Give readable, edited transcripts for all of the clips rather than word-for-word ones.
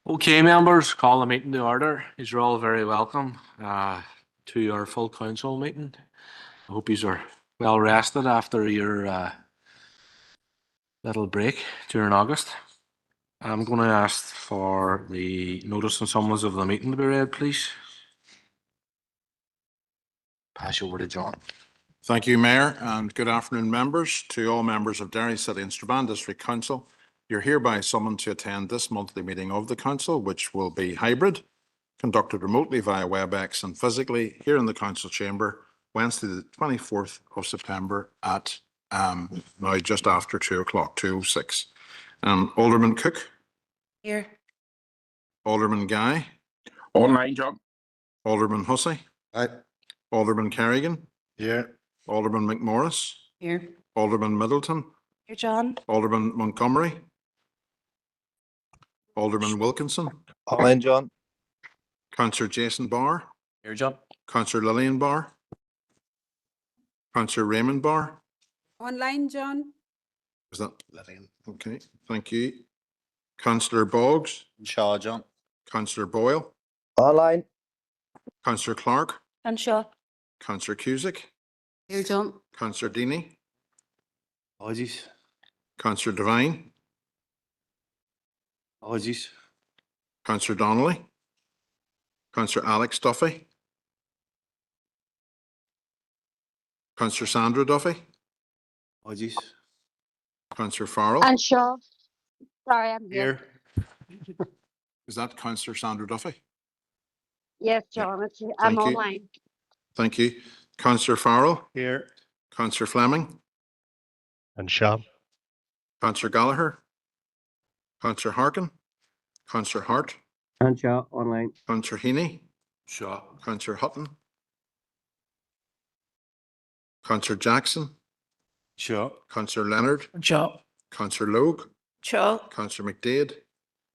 Okay, members, call the meeting to order. You're all very welcome to our full council meeting. I hope you are well rested after your little break during August. I'm going to ask for the notice and summons of the meeting to be read, please. Pass you over to John. Thank you, Mayor, and good afternoon, members. To all members of Derry City and Strabane District Council, you're hereby summoned to attend this monthly meeting of the Council, which will be hybrid, conducted remotely via WebEx and physically here in the Council Chamber, Wednesday the 24th of September at now just after 2 o'clock, 2:06. Alderman Cook. Here. Alderman Guy. Online, John. Alderman Hussey. Aye. Alderman Kerrigan. Here. Alderman McMorris. Here. Alderman Middleton. Here, John. Alderman Montgomery. Alderman Wilkinson. Online, John. Councillor Jason Barr. Here, John. Councillor Lillian Barr. Councillor Raymond Barr. Online, John. Is that Lillian? Okay, thank you. Councillor Boggs. Shaw, John. Councillor Boyle. Online. Councillor Clark. And Shaw. Councillor Cusick. Here, John. Councillor Deeney. Apologies. Councillor Devine. Apologies. Councillor Donnelly. Councillor Alex Duffy. Councillor Sandra Duffy. Apologies. Councillor Farrell. And Shaw. Sorry, I'm here. Is that Councillor Sandra Duffy? Yes, John. I'm Thank you. online. Thank you. Councillor Farrell. Here. Councillor Fleming. And Shaw. Councillor Gallagher. Councillor Harkin. Councillor Hart. And Shaw, online. Councillor Heaney. Shaw. Councillor Hutton. Councillor Jackson. Shaw. Councillor Leonard. And Shaw. Councillor Logue. Shaw. Councillor McDade.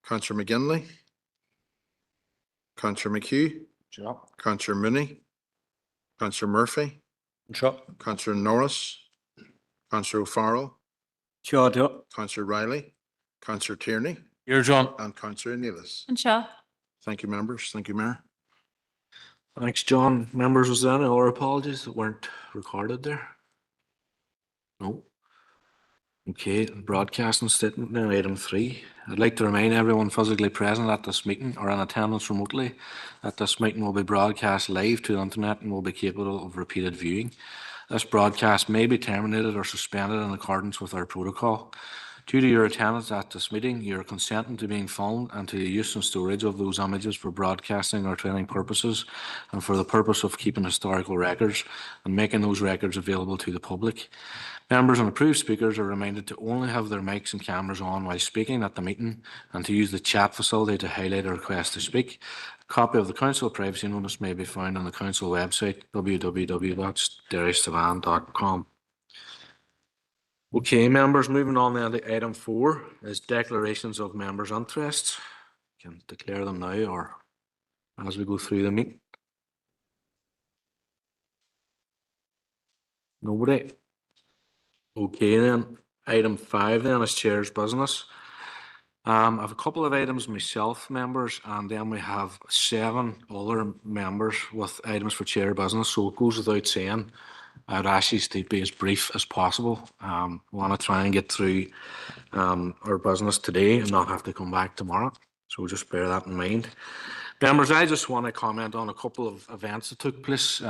Councillor McGinley. Councillor McHugh. Shaw. Councillor Mooney. Councillor Murphy. Shaw. Councillor Norris. Councillor O'Farrell. Shaw. Councillor Riley. Councillor Tierney. Here, John. And Councillor Nealis. And Shaw. Thank you, members. Thank you, Mayor. Thanks, John. Members, was there any other apologies that weren't recorded there? No. Okay, broadcasting statement now, item 3. I'd like to remind everyone physically present at this meeting or in attendance remotely that this meeting will be broadcast live to the internet and will be capable of repeated viewing. This broadcast may be terminated or suspended in accordance with our protocol. Due to your attendance at this meeting, you are consenting to being filmed and to the use and storage of those images for broadcasting or training purposes and for the purpose of keeping historical records and making those records available to the public. Members and approved speakers are reminded to only have their mics and cameras on while speaking at the meeting and to use the chat facility to highlight a request to speak. A copy of the Council privacy notice may be found on the Council website, www.derrystrabane.com. Okay, members, moving on then to item 4 is declarations of members' interests. You can declare them now or as we go through the meeting. Nobody? Okay then, item 5 then is Chair's business. I have a couple of items myself, members, and then we have 7 other members with items for Chair business, so it goes without saying. I'd ask you to be as brief as possible. We want to try and get through our business today and not have to come back tomorrow. So just bear that in mind. Members, I just want to comment on a couple of events that took place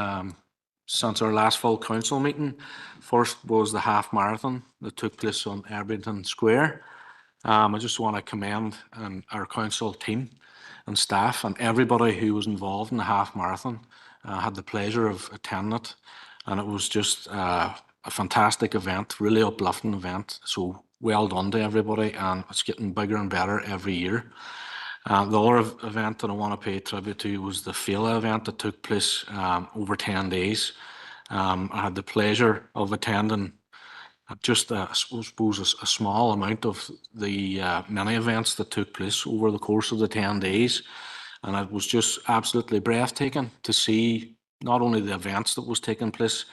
since our last full council meeting. First was the half marathon that took place on Erbyngton Square. I just want to commend our council team and staff and everybody who was involved in the half marathon. I had the pleasure of attending it. And it was just a fantastic event, really uplifting event. So well done to everybody, and it's getting bigger and better every year. The other event that I want to pay tribute to was the Fela event that took place over 10 days. I had the pleasure of attending just, I suppose, a small amount of the many events that took place over the course of the 10 days. And it was just absolutely breathtaking to see not only the events that was taking place,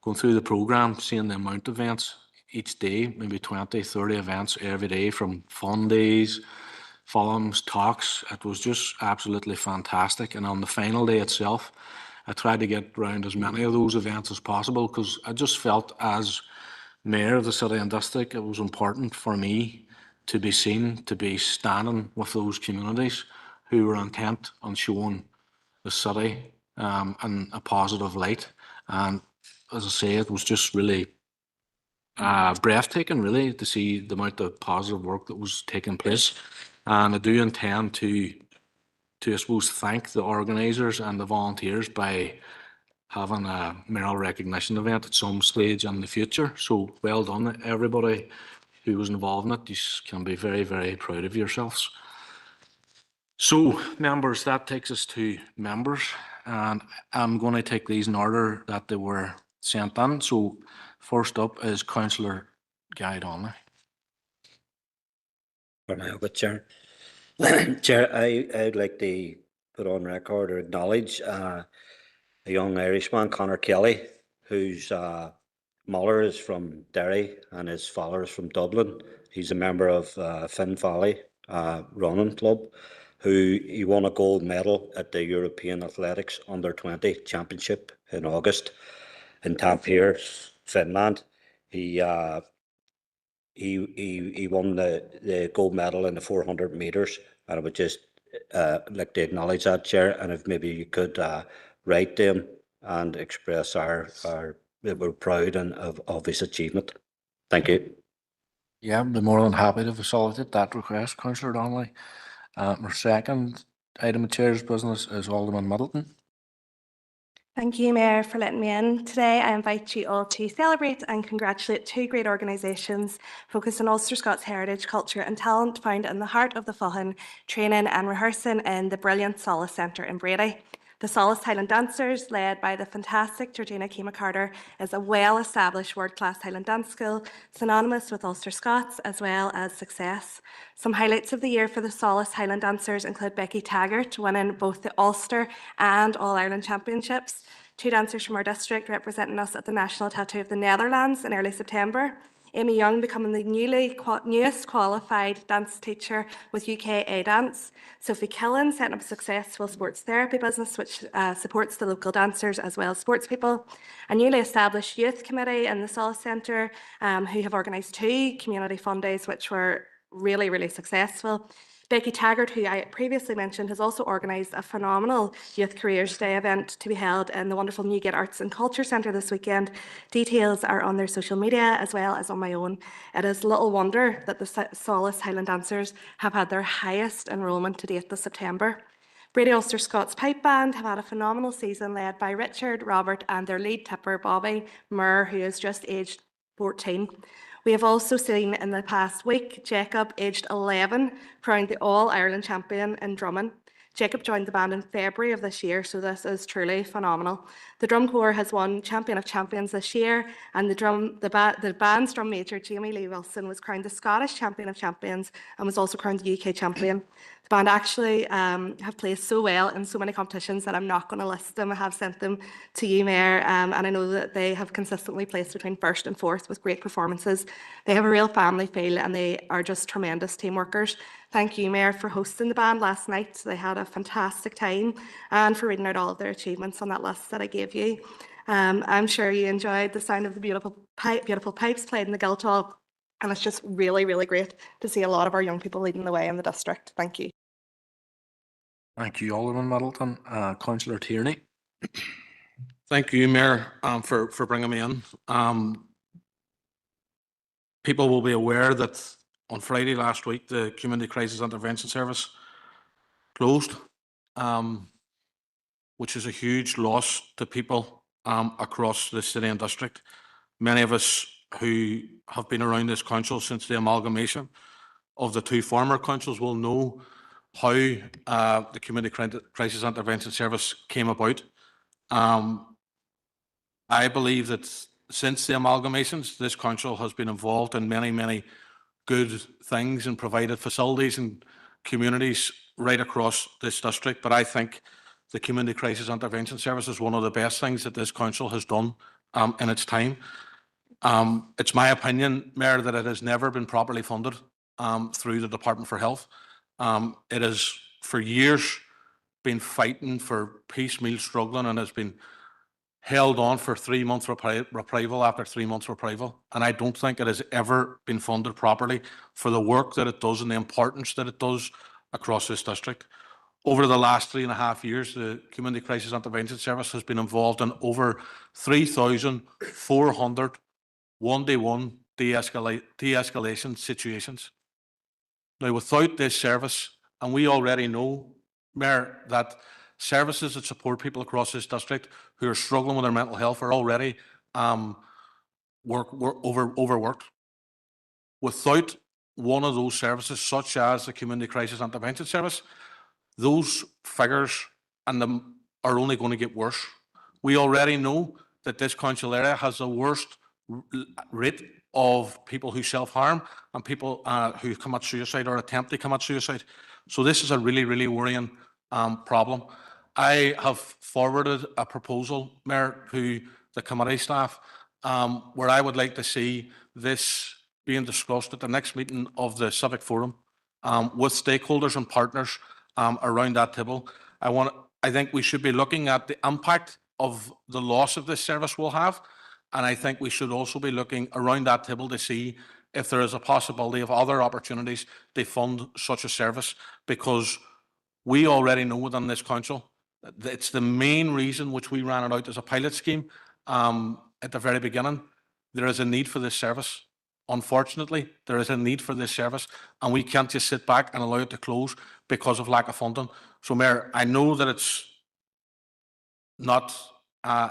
going through the programme, seeing the amount of events each day, maybe 20, 30 events every day, from fun days, Fulham's talks. It was just absolutely fantastic. And on the final day itself, I tried to get around as many of those events as possible because I just felt as Mayor of the City and District, it was important for me to be seen, to be standing with those communities who were intent on showing the city in a positive light. And as I say, it was just really breathtaking, really, to see the amount of positive work that was taking place. And I do intend to I suppose, thank the organisers and the volunteers by having a mayoral recognition event at some stage in the future. So well done, everybody who was involved in it. You can be very, very proud of yourselves. So, members, that takes us to members, and I'm going to take these in order that they were sent in. So, first up is Councillor Guy Donnelly. Chair. Chair, I'd like to put on record or acknowledge a young Irishman, Conor Kelly, whose mother is from Derry and his father is from Dublin. He's a member of Finn Valley running club, who he won a gold medal at the European Athletics Under-20 Championship in August in Tampere, Finland. He won the gold medal in the 400 meters, and I would just like to acknowledge that, Chair. And if maybe you could write to him and express our that we're proud of his achievement. Thank you. Yeah, I'd be more than happy to facilitate that request, Councillor Donnelly. Our second item of Chair's business is Alderman Middleton. Thank you, Mayor, for letting me in. Today, I invite you all to celebrate and congratulate two great organisations focused on Ulster Scots heritage, culture and talent, found in the heart of the Faughn, training and rehearsing in the brilliant Solace Centre in Brady. The Solace Highland Dancers, led by the fantastic Georgina Keema Carter, is a well-established world-class Highland dance school, synonymous with Ulster Scots as well as success. Some highlights of the year for the Solace Highland Dancers include Becky Taggart winning both the Ulster and All-Ireland Championships, two dancers from our district representing us at the National Tattoo of the Netherlands in early September, Amy Young becoming the newest qualified dance teacher with UK A-Dance, Sophie Killen setting up a successful sports therapy business which supports the local dancers as well as sports people, a newly established youth committee in the Solace Centre who have organised two community fun days which were really, really successful. Becky Taggart, who I previously mentioned, has also organised a phenomenal Youth Careers Day event to be held in the wonderful Newgate Arts and Culture Centre this weekend. Details are on their social media as well as on my own. It is little wonder that the Solace Highland Dancers have had their highest enrolment to date this September. Brady Ulster Scots Pipe Band have had a phenomenal season led by Richard, Robert and their lead tipper Bobby Murr, who is just aged 14. We have also seen in the past week Jacob, aged 11, crowned the All-Ireland champion in drumming. Jacob joined the band in February of this year, so this is truly phenomenal. The drum corps has won Champion of Champions this year, and the band's drum major, Jamie Lee Wilson, was crowned the Scottish Champion of Champions and was also crowned the UK Champion. The band actually have placed so well in so many competitions that I'm not going to list them. I have sent them to you, Mayor, and I know that they have consistently placed between first and fourth with great performances. They have a real family feel and they are just tremendous team workers. Thank you, Mayor, for hosting the band last night. They had a fantastic time and for reading out all of their achievements on that list that I gave you. I'm sure you enjoyed the sound of the beautiful pipes played in the Guildhall, and it's just really, really great to see a lot of our young people leading the way in the district. Thank you. Thank you, Alderman Middleton. Councillor Tierney. Thank you, Mayor, for bringing me in. People will be aware that on Friday last week, the Community Crisis Intervention Service closed, which is a huge loss to people across the city and district. Many of us who have been around this council since the amalgamation of the two former councils will know how the Community Crisis Intervention Service came about. I believe that since the amalgamations, this council has been involved in many, many good things and provided facilities and communities right across this district. But I think the Community Crisis Intervention Service is one of the best things that this council has done in its time. It's my opinion, Mayor, that it has never been properly funded through the Department for Health. It has for years been fighting for piecemeal struggling and has been held on for 3 months reprieve after 3 months reprieve. And I don't think it has ever been funded properly for the work that it does and the importance that it does across this district. Over the last 3.5 years, the Community Crisis Intervention Service has been involved in over 3,400 one-to-one de-escalation situations. Now, without this service, and we already know, Mayor, that services that support people across this district who are struggling with their mental health are already overworked. Without one of those services, such as the Community Crisis Intervention Service, those figures are only going to get worse. We already know that this council area has the worst rate of people who self-harm and people who commit suicide or attempt to commit suicide. So this is a really, really worrying problem. I have forwarded a proposal, Mayor, to the committee staff where I would like to see this being discussed at the next meeting of the Civic Forum with stakeholders and partners around that table. I think we should be looking at the impact of the loss of this service will have. And I think we should also be looking around that table to see if there is a possibility of other opportunities to fund such a service, because we already know within this council that it's the main reason which we ran it out as a pilot scheme at the very beginning. There is a need for this service. Unfortunately, there is a need for this service, and we can't just sit back and allow it to close because of lack of funding. So, Mayor, I know that it's not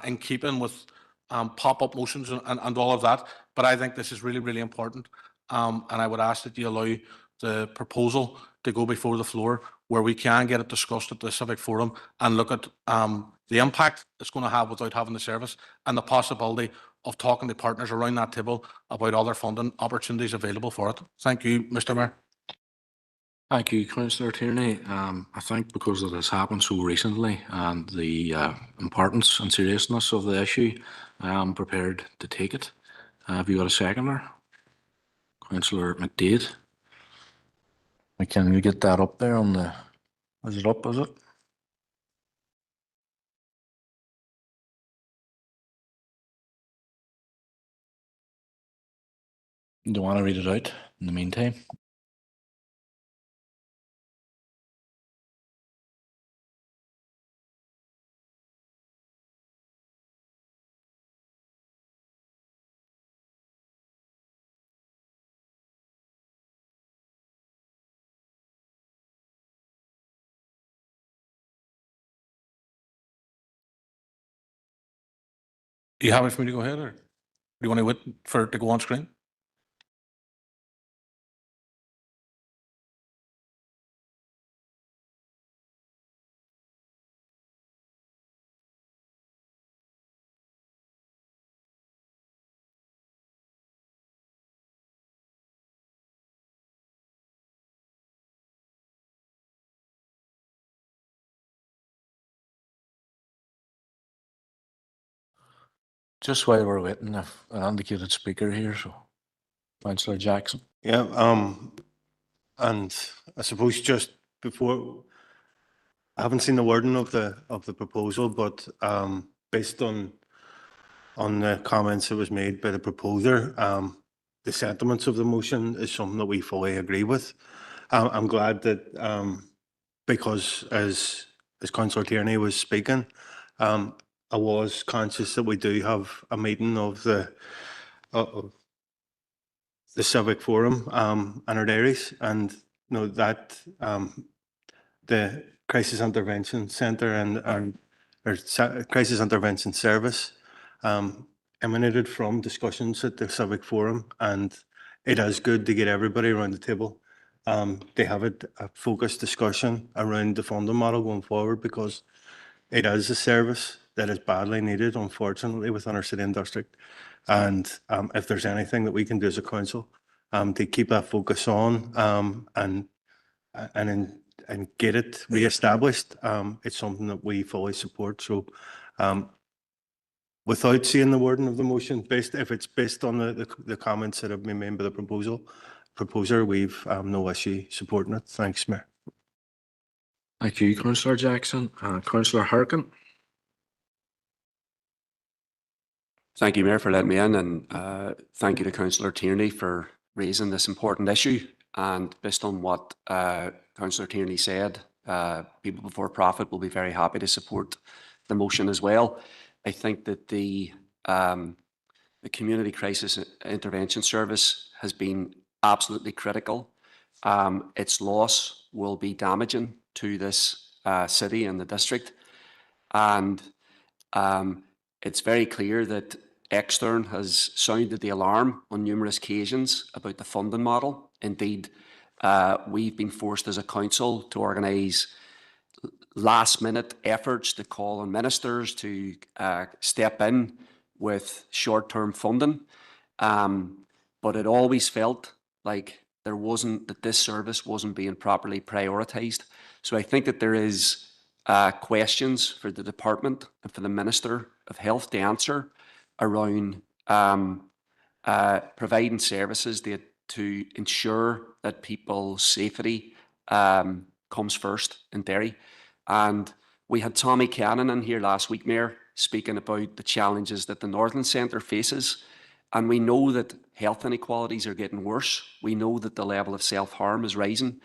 in keeping with pop-up motions and all of that, but I think this is really, really important. And I would ask that you allow the proposal to go before the floor where we can get it discussed at the Civic Forum and look at the impact it's going to have without having the service and the possibility of talking to partners around that table about other funding opportunities available for it. Thank you, Mr. Mayor. Thank you, Councillor Tierney. I think because it has happened so recently and the importance and seriousness of the issue, I am prepared to take it. Have you got a seconder? Councillor McDade. Can you get that up there on the, is it up, is it? Do you want to read it out in the meantime? Do you have it for me to go ahead, or do you want to wait for it to go on screen? Just while we're waiting, I've an indicated speaker here, so Councillor Jackson. Yeah, and I suppose just before, I haven't seen the wording of the proposal, but based on the comments that was made by the proposer, the sentiments of the motion is something that we fully agree with. I'm glad that because as Councillor Tierney was speaking, I was conscious that we do have a meeting of the Civic Forum and our diaries, and you know that the Crisis Intervention Centre and Crisis Intervention Service emanated from discussions at the Civic Forum, and it is good to get everybody around the table to have a focused discussion around the funding model going forward, because it is a service that is badly needed, unfortunately, within our city and district. And if there's anything that we can do as a council to keep that focus on and get it re-established, it's something that we fully support. So without seeing the wording of the motion, if it's based on the comments that have been made by the proposer, we've no issue supporting it. Thanks, Mayor. Thank you, Councillor Jackson. Councillor Harkin. Thank you, Mayor, for letting me in, and thank you to Councillor Tierney for raising this important issue. And based on what Councillor Tierney said, People Before Profit will be very happy to support the motion as well. I think that the Community Crisis Intervention Service has been absolutely critical. Its loss will be damaging to this city and the district, and it's very clear that Extern has sounded the alarm on numerous occasions about the funding model. Indeed, we've been forced as a council to organise last-minute efforts to call on ministers to step in with short-term funding, but it always felt like that this service wasn't being properly prioritised. So I think that there is questions for the department and for the Minister of Health to answer around providing services to ensure that people's safety comes first in Derry. And we had Tommy Cannon in here last week, Mayor, speaking about the challenges that the Northern Centre faces. And we know that health inequalities are getting worse. We know that the level of self-harm is rising.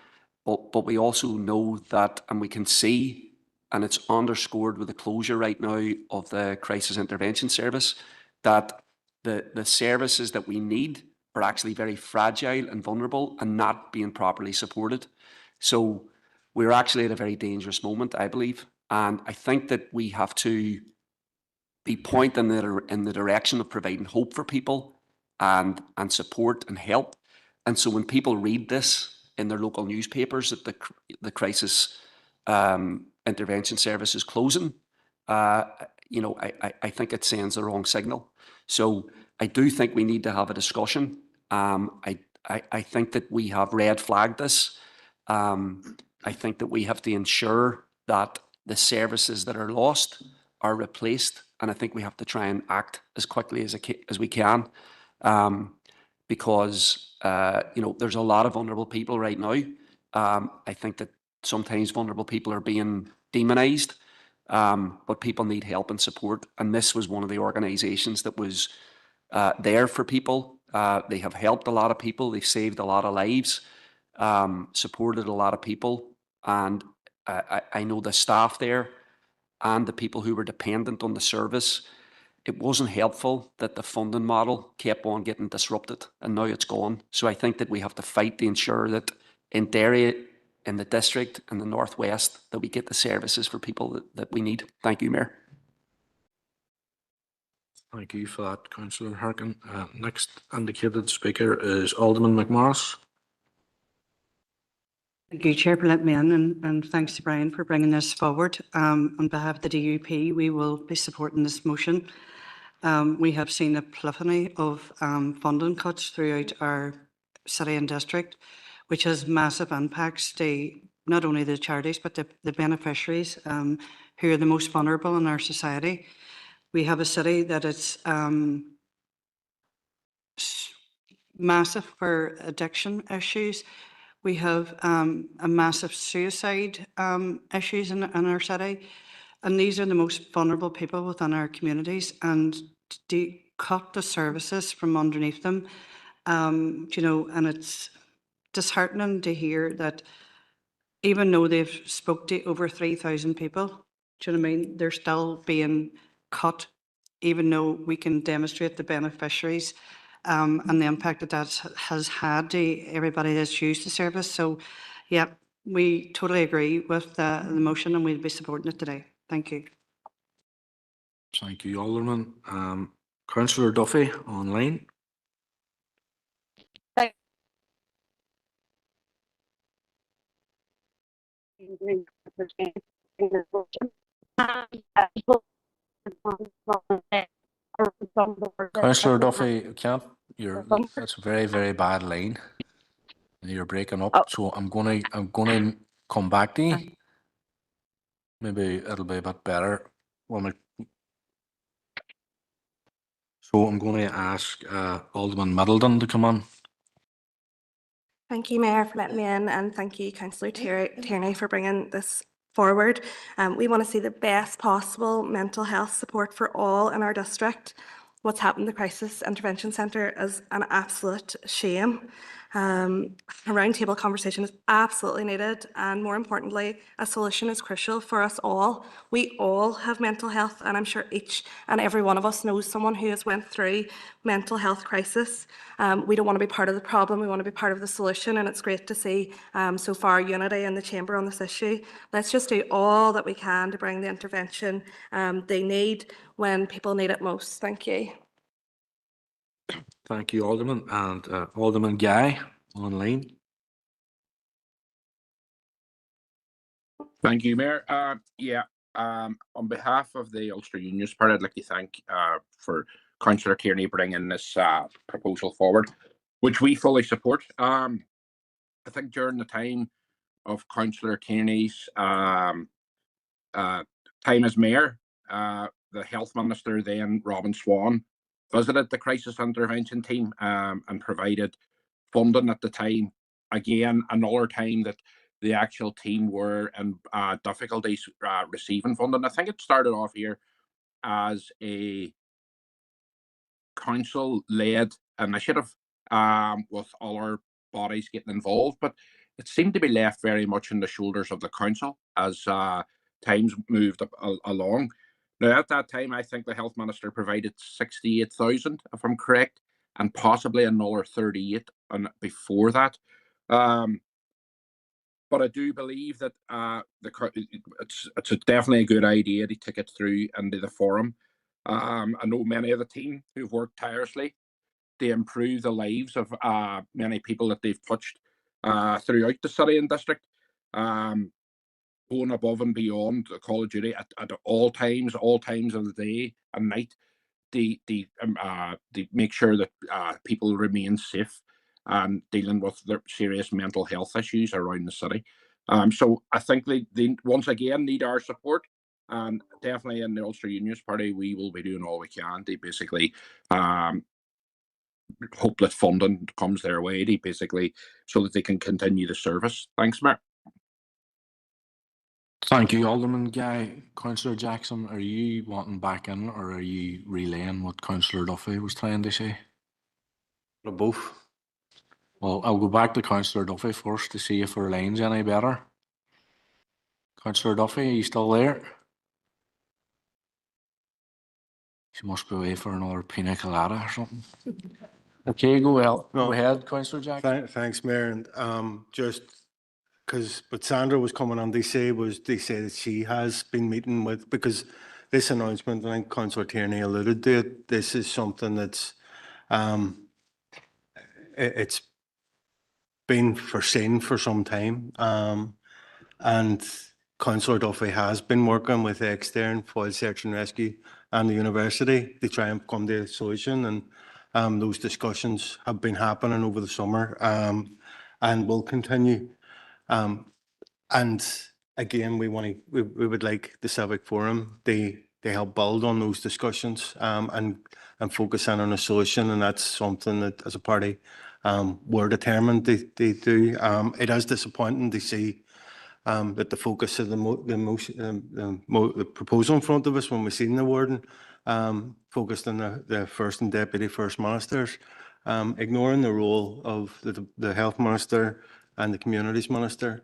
But we also know that, and we can see, and it's underscored with the closure right now of the Crisis Intervention Service, that the services that we need are actually very fragile and vulnerable and not being properly supported. So we're actually at a very dangerous moment, I believe. And I think that we have to be pointing in the direction of providing hope for people and support and help. And so when people read this in their local newspapers that the Crisis Intervention Service is closing, you know, I think it sends the wrong signal. So I do think we need to have a discussion. I think that we have red flagged this. I think that we have to ensure that the services that are lost are replaced, and I think we have to try and act as quickly as we can, because you know, there's a lot of vulnerable people right now. I think that sometimes vulnerable people are being demonised, but people need help and support, and this was one of the organisations that was there for people. They have helped a lot of people. They've saved a lot of lives, supported a lot of people, and I know the staff there and the people who were dependent on the service. It wasn't helpful that the funding model kept on getting disrupted, and now it's gone. So I think that we have to fight to ensure that in Derry, in the district, in the northwest, that we get the services for people that we need. Thank you, Mayor. Thank you for that, Councillor Harkin. Next indicated speaker is Alderman McMorris. Thank you, Chair, for letting me in, and thanks to Brian for bringing this forward. On behalf of the DUP, we will be supporting this motion. We have seen a plethora of funding cuts throughout our city and district, which has massive impacts to not only the charities, but the beneficiaries who are the most vulnerable in our society. We have a city that is massive for addiction issues. We have a massive suicide issues in our city, and these are the most vulnerable people within our communities, and to cut the services from underneath them, you know, and it's disheartening to hear that even though they've spoke to over 3,000 people, do you know what I mean, they're still being cut, even though we can demonstrate the beneficiaries and the impact that has had to everybody that's used the service. So, yeah, we totally agree with the motion, and we'll be supporting it today. Thank you. Thank you, Alderman. Councillor Duffy, online. Councillor Duffy, that's a very, very bad line. You're breaking up, so I'm gonna come back to you. Maybe it'll be a bit better so I'm going to ask Alderman Middleton to come on. Thank you, Mayor, for letting me in, and thank you, Councillor Tierney, for bringing this forward. We want to see the best possible mental health support for all in our district. What's happened in the Crisis Intervention Centre is an absolute shame. A roundtable conversation is absolutely needed, and more importantly, a solution is crucial for us all. We all have mental health, and I'm sure each and every one of us knows someone who has went through mental health crisis. We don't want to be part of the problem, we want to be part of the solution, and it's great to see so far unity in the chamber on this issue. Let's just do all that we can to bring the intervention they need when people need it most. Thank you. Thank you, Alderman. And Alderman Guy, online. Thank you, Mayor. On behalf of the Ulster Unionist Party, I'd like to thank for Councillor Kearney bringing this proposal forward, which we fully support. I think during the time of Councillor Kearney's time as Mayor, the Health Minister then, Robin Swan, visited the Crisis Intervention team and provided funding at the time. Again, another time that the actual team were in difficulties receiving funding. I think it started off here as a council-led initiative with other bodies getting involved, but it seemed to be left very much in the shoulders of the council as times moved along. Now, at that time, I think the Health Minister provided 68,000, if I'm correct, and possibly another 38 before that. But I do believe that it's definitely a good idea to take it through into the forum. I know many of the team who've worked tirelessly to improve the lives of many people that they've touched throughout the city and district, going above and beyond the Call of Duty at all times of the day and night. They make sure that people remain safe and dealing with their serious mental health issues around the city. So I think they once again need our support, and definitely in the Ulster Unionist Party we will be doing all we can to basically hope that funding comes their way to basically so that they can continue the service. Thanks, Mayor. Thank you, Alderman Guy. Councillor Jackson, are you wanting back in, or are you relaying what Councillor Duffy was trying to say? Both. Well, I'll go back to Councillor Duffy first to see if our line's any better. Councillor Duffy, are you still there? She must be away for another pina colada or something. Okay, go ahead, Councillor Jackson. Thanks, Mayor. And just because what Sandra was coming on, they say that she has been meeting with, because this announcement, I think Councillor Tierney alluded to it, this is something that's it's been foreseen for some time, and Councillor Duffy has been working with extern Foil Search and Rescue and the university to try and come to a solution, and those discussions have been happening over the summer and will continue. And again, we would like the Civic Forum to help build on those discussions and focus in on a solution, and that's something that as a party we're determined to do. It is disappointing to see that the focus of the proposal in front of us when we seen the warden focused on the First and Deputy First Ministers, ignoring the role of the Health Minister and the Communities Minister,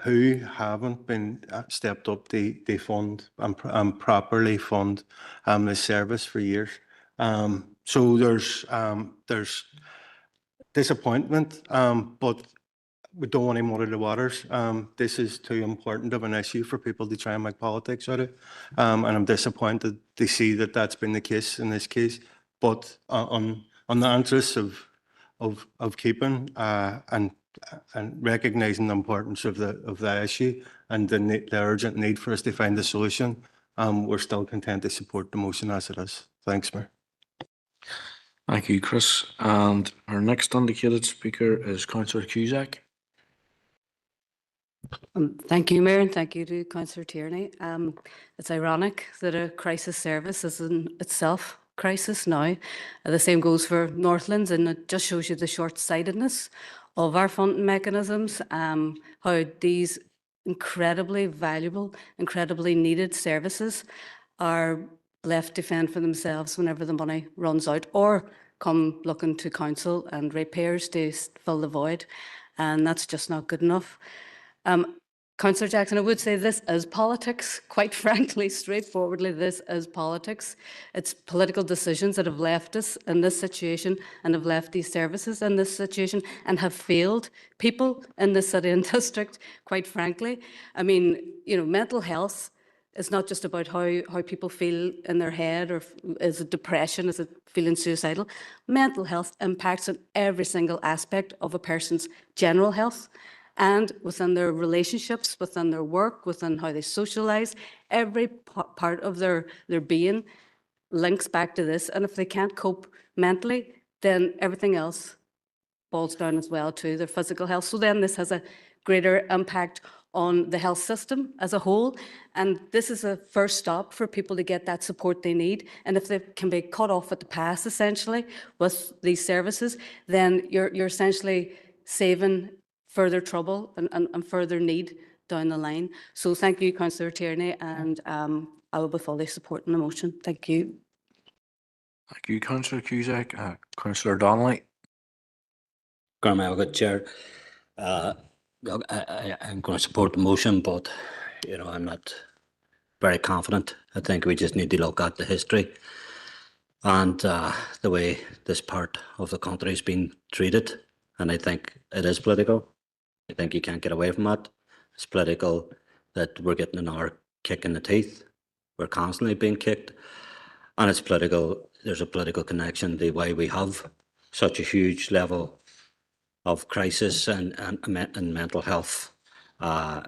who haven't been stepped up to fund and properly fund this service for years. So there's disappointment, but we don't want to muddy the waters. This is too important of an issue for people to try and make politics out of it. And I'm disappointed to see that that's been the case in this case. But on the interest of keeping and recognising the importance of that issue and the urgent need for us to find a solution, we're still content to support the motion as it is. Thanks, Mayor. Thank you, Chris. And our next indicated speaker is Councillor Cusack. Thank you, Mayor, and thank you to Councillor Tierney. It's ironic that a crisis service is in itself crisis now. The same goes for Northlands, and it just shows you the short-sightedness of our funding mechanisms, how these incredibly valuable, incredibly needed services are left to fend for themselves whenever the money runs out, or come looking to council and ratepayers to fill the void. And that's just not good enough. Councillor Jackson, I would say this is politics, quite frankly, straightforwardly, this is politics. It's political decisions that have left us in this situation and have left these services in this situation and have failed people in the city and district, quite frankly. I mean, you know, mental health is not just about how people feel in their head, or is it depression, is it feeling suicidal? Mental health impacts on every single aspect of a person's general health, and within their relationships, within their work, within how they socialise. Every part of their being links back to this. And if they can't cope mentally, then everything else falls down as well too, their physical health. So then this has a greater impact on the health system as a whole. And this is a first stop for people to get that support they need. And if they can be cut off at the pass, essentially, with these services, then you're essentially saving further trouble and further need down the line. So thank you, Councillor Tierney, and I will be fully supporting the motion. Thank you. Thank you, Councillor Cusack. Councillor Donnelly. Good Chair. Look, I'm going to support the motion, but you know, I'm not very confident. I think we just need to look at the history and the way this part of the country has been treated, and I think it is political. I think you can't get away from that. It's political that we're getting an hour kick in the teeth. We're constantly being kicked, and it's political. There's a political connection to why we have such a huge level of crisis and mental health. As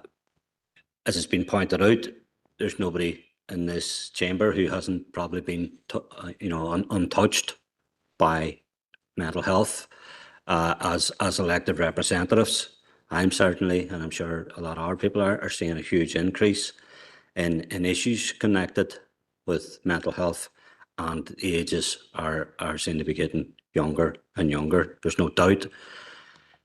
it's been pointed out, there's nobody in this chamber who hasn't probably been, untouched by mental health as elected representatives. I'm certainly, and I'm sure a lot of our people are seeing a huge increase in issues connected with mental health, and the ages are seem to be getting younger and younger. There's no doubt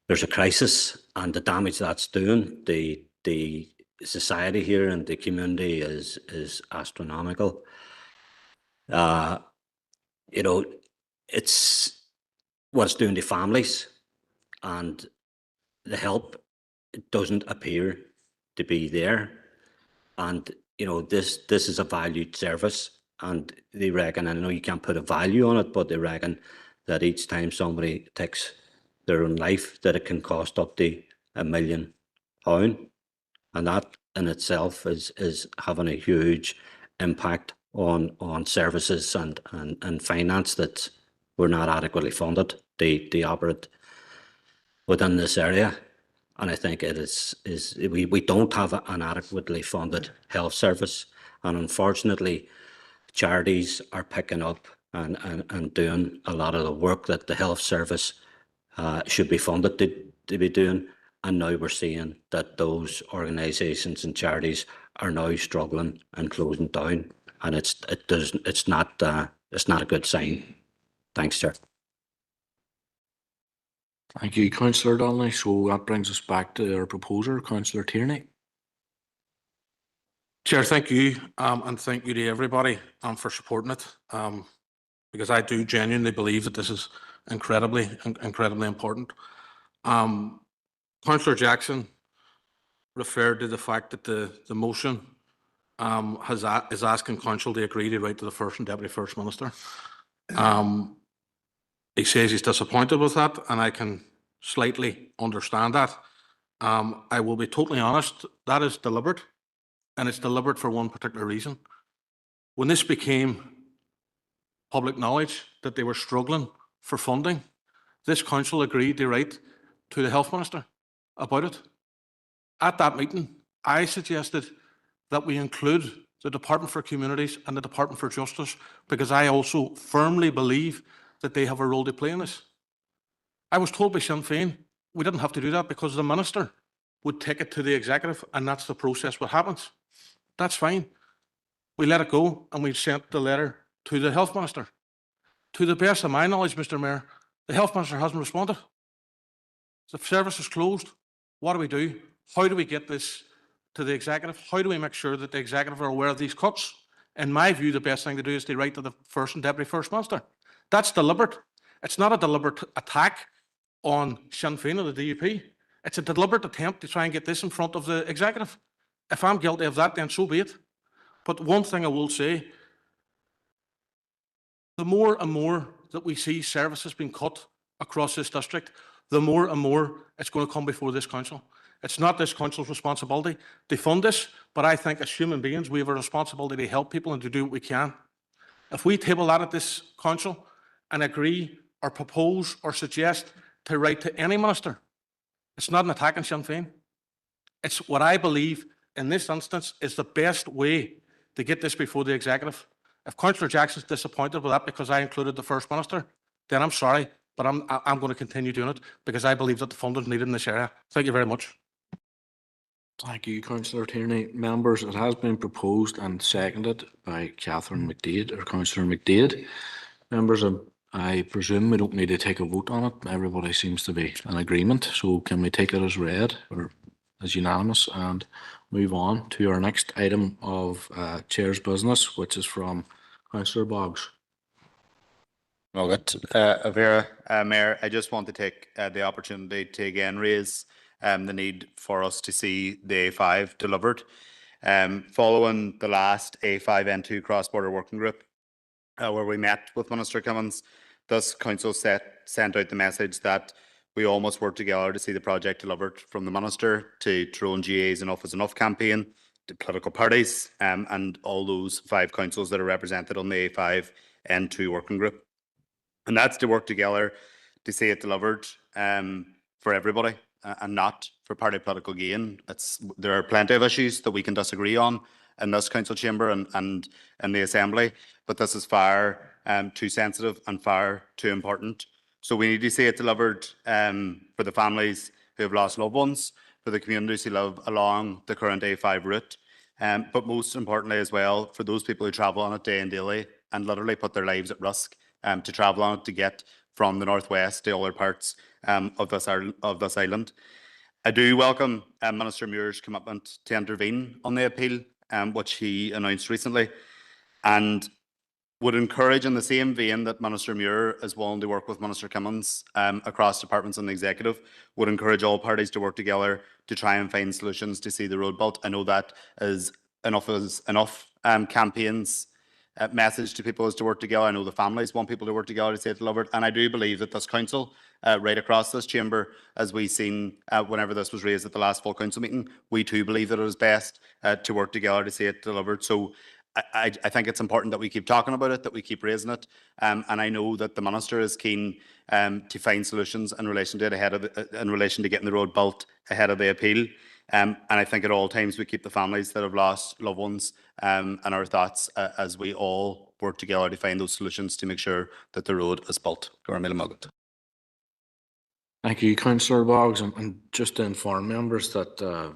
there's a crisis, and the damage that's doing the society here and the community is astronomical. It's what it's doing to families, and the help doesn't appear to be there. And this is a valued service, and they reckon, and I know you can't put a value on it, but they reckon that each time somebody takes their own life, that it can cost up to £1 million, and that in itself is having a huge impact on services and finance that were not adequately funded to operate within this area. And I think it is we don't have an adequately funded health service, and unfortunately charities are picking up and doing a lot of the work that the health service should be funded to be doing. And now we're seeing that those organisations and charities are now struggling and closing down, and it's not a good sign. Thanks, Chair. Thank you, Councillor Donnelly. So that brings us back to our proposer, Councillor Tierney. Chair, thank you, and thank you to everybody for supporting it, because I do genuinely believe that this is incredibly important. Councillor Jackson referred to the fact that the motion is asking Council to agree to write to the First and Deputy First Minister. He says he's disappointed with that, and I can slightly understand that. I will be totally honest, that is deliberate, and it's deliberate for one particular reason. When this became public knowledge that they were struggling for funding, this Council agreed to write to the Health Minister about it. At that meeting, I suggested that we include the Department for Communities and the Department for Justice, because I also firmly believe that they have a role to play in this. I was told by Sinn Féin we didn't have to do that because the Minister would take it to the Executive, and that's the process what happens. That's fine. We let it go, and we sent the letter to the Health Minister. To the best of my knowledge, Mr. Mayor, the Health Minister hasn't responded. The service is closed. What do we do? How do we get this to the executive? How do we make sure that the executive are aware of these cuts? In my view, the best thing to do is to write to the First and Deputy First Minister. That's deliberate. It's not a deliberate attack on Sinn Féin or the DUP. It's a deliberate attempt to try and get this in front of the executive. If I'm guilty of that, then so be it. But one thing I will say, the more and more that we see services being cut across this district, the more and more it's going to come before this council. It's not this council's responsibility to fund this, but I think as human beings, we have a responsibility to help people and to do what we can. If we table that at this council and agree or propose or suggest to write to any minister, it's not an attack on Sinn Féin. It's what I believe in this instance is the best way to get this before the executive. If Councillor Jackson's disappointed with that because I included the First Minister, then I'm sorry, but I'm going to continue doing it because I believe that the funding is needed in this area. Thank you very much. Thank you, Councillor Tierney. Members, it has been proposed and seconded by Catherine McDade or Councillor McDade. Members, I presume we don't need to take a vote on it. Everybody seems to be in agreement. So can we take it as read or as unanimous and move on to our next item of Chair's business, which is from Councillor Boggs. Vera, Mayor, I just want to take the opportunity to again raise the need for us to see the A5 delivered. Following the last A5N2 cross-border working group, where we met with Minister Cummins, this council sent out the message that we almost worked together to see the project delivered, from the Minister to Tyrone GA's Enough is Enough campaign, to political parties, and all those 5 councils that are represented on the A5N2 working group. And that's to work together to see it delivered for everybody and not for party political gain. There are plenty of issues that we can disagree on in this council chamber and in the assembly, but this is far too sensitive and far too important. So we need to see it delivered for the families who have lost loved ones, for the communities who live along the current A5 route, but most importantly as well, for those people who travel on it day and daily and literally put their lives at risk to travel on it to get from the northwest to other parts of this island. I do welcome Minister Muir's commitment to intervene on the appeal, which he announced recently, and would encourage, in the same vein that Minister Muir is willing to work with Minister Cummins across departments and the executive, would encourage all parties to work together to try and find solutions to see the road built. I know that is enough campaigns message to people is to work together. I know the families want people to work together to see it delivered, and I do believe that this council, right across this chamber, as we've seen whenever this was raised at the last full council meeting, we too believe that it is best to work together to see it delivered. So I think it's important that we keep talking about it, that we keep raising it, and I know that the Minister is keen to find solutions in relation to it in relation to getting the road built ahead of the appeal. And I think at all times we keep the families that have lost loved ones in our thoughts as we all work together to find those solutions to make sure that the road is built. Thank you, Councillor Boggs. And just to inform members that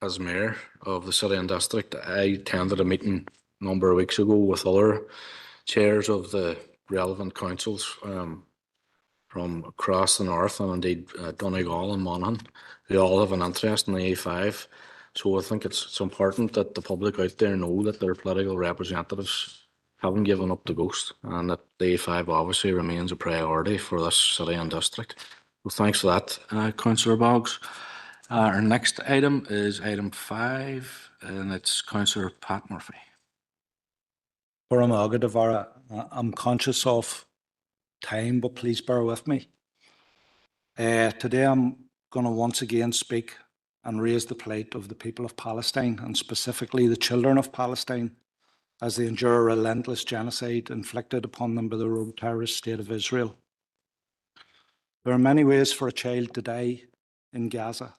as Mayor of the City and District, I attended a meeting a number of weeks ago with other chairs of the relevant councils from across the north, and indeed Donegal and Monaghan, who all have an interest in the A5. So I think it's important that the public out there know that their political representatives haven't given up the ghost, and that the A5 obviously remains a priority for this city and district. Well, thanks for that, Councillor Boggs. Our next item is item 5, and it's Councillor Pat Murphy. I'm conscious of time, but please bear with me. Today I'm going to once again speak and raise the plight of the people of Palestine, and specifically the children of Palestine, as they endure a relentless genocide inflicted upon them by the rogue terrorist state of Israel. There are many ways for a child to die in Gaza.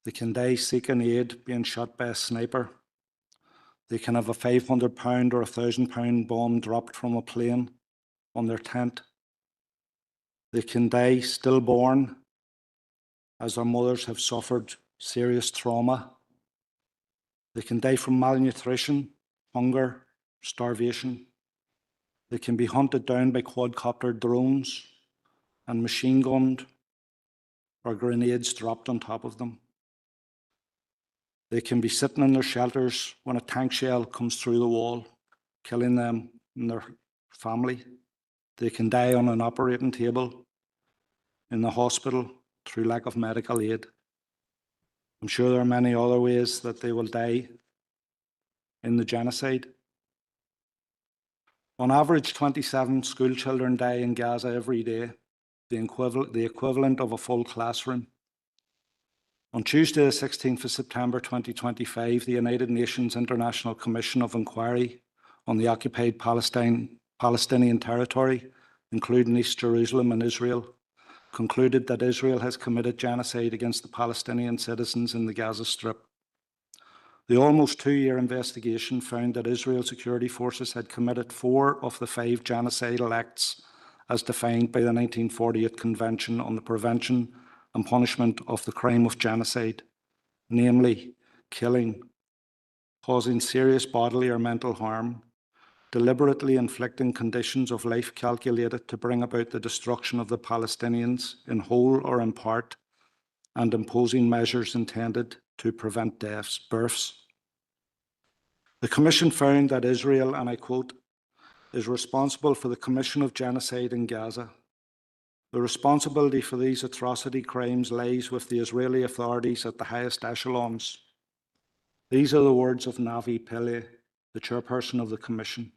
They can die seeking aid, being shot by a sniper. They can have a £500 or £1,000 bomb dropped from a plane on their tent. They can die stillborn, as their mothers have suffered serious trauma. They can die from malnutrition, hunger, starvation. They can be hunted down by quadcopter drones and machine gunned, or grenades dropped on top of them. They can be sitting in their shelters when a tank shell comes through the wall, killing them and their family. They can die on an operating table, in the hospital, through lack of medical aid. I'm sure there are many other ways that they will die in the genocide. On average, 27 school children die in Gaza every day, the equivalent of a full classroom. On Tuesday, the 16th of September 2025, the United Nations International Commission of Inquiry on the occupied Palestinian territory, including East Jerusalem and Israel, concluded that Israel has committed genocide against the Palestinian citizens in the Gaza Strip. The almost two-year investigation found that Israel's security forces had committed 4 of the 5 genocidal acts as defined by the 1948 Convention on the Prevention and Punishment of the Crime of Genocide, namely killing, causing serious bodily or mental harm, deliberately inflicting conditions of life calculated to bring about the destruction of the Palestinians in whole or in part, and imposing measures intended to prevent births. The Commission found that Israel, and I quote, is responsible for the commission of genocide in Gaza. The responsibility for these atrocity crimes lies with the Israeli authorities at the highest echelons. These are the words of Navi Pillay, the chairperson of the Commission.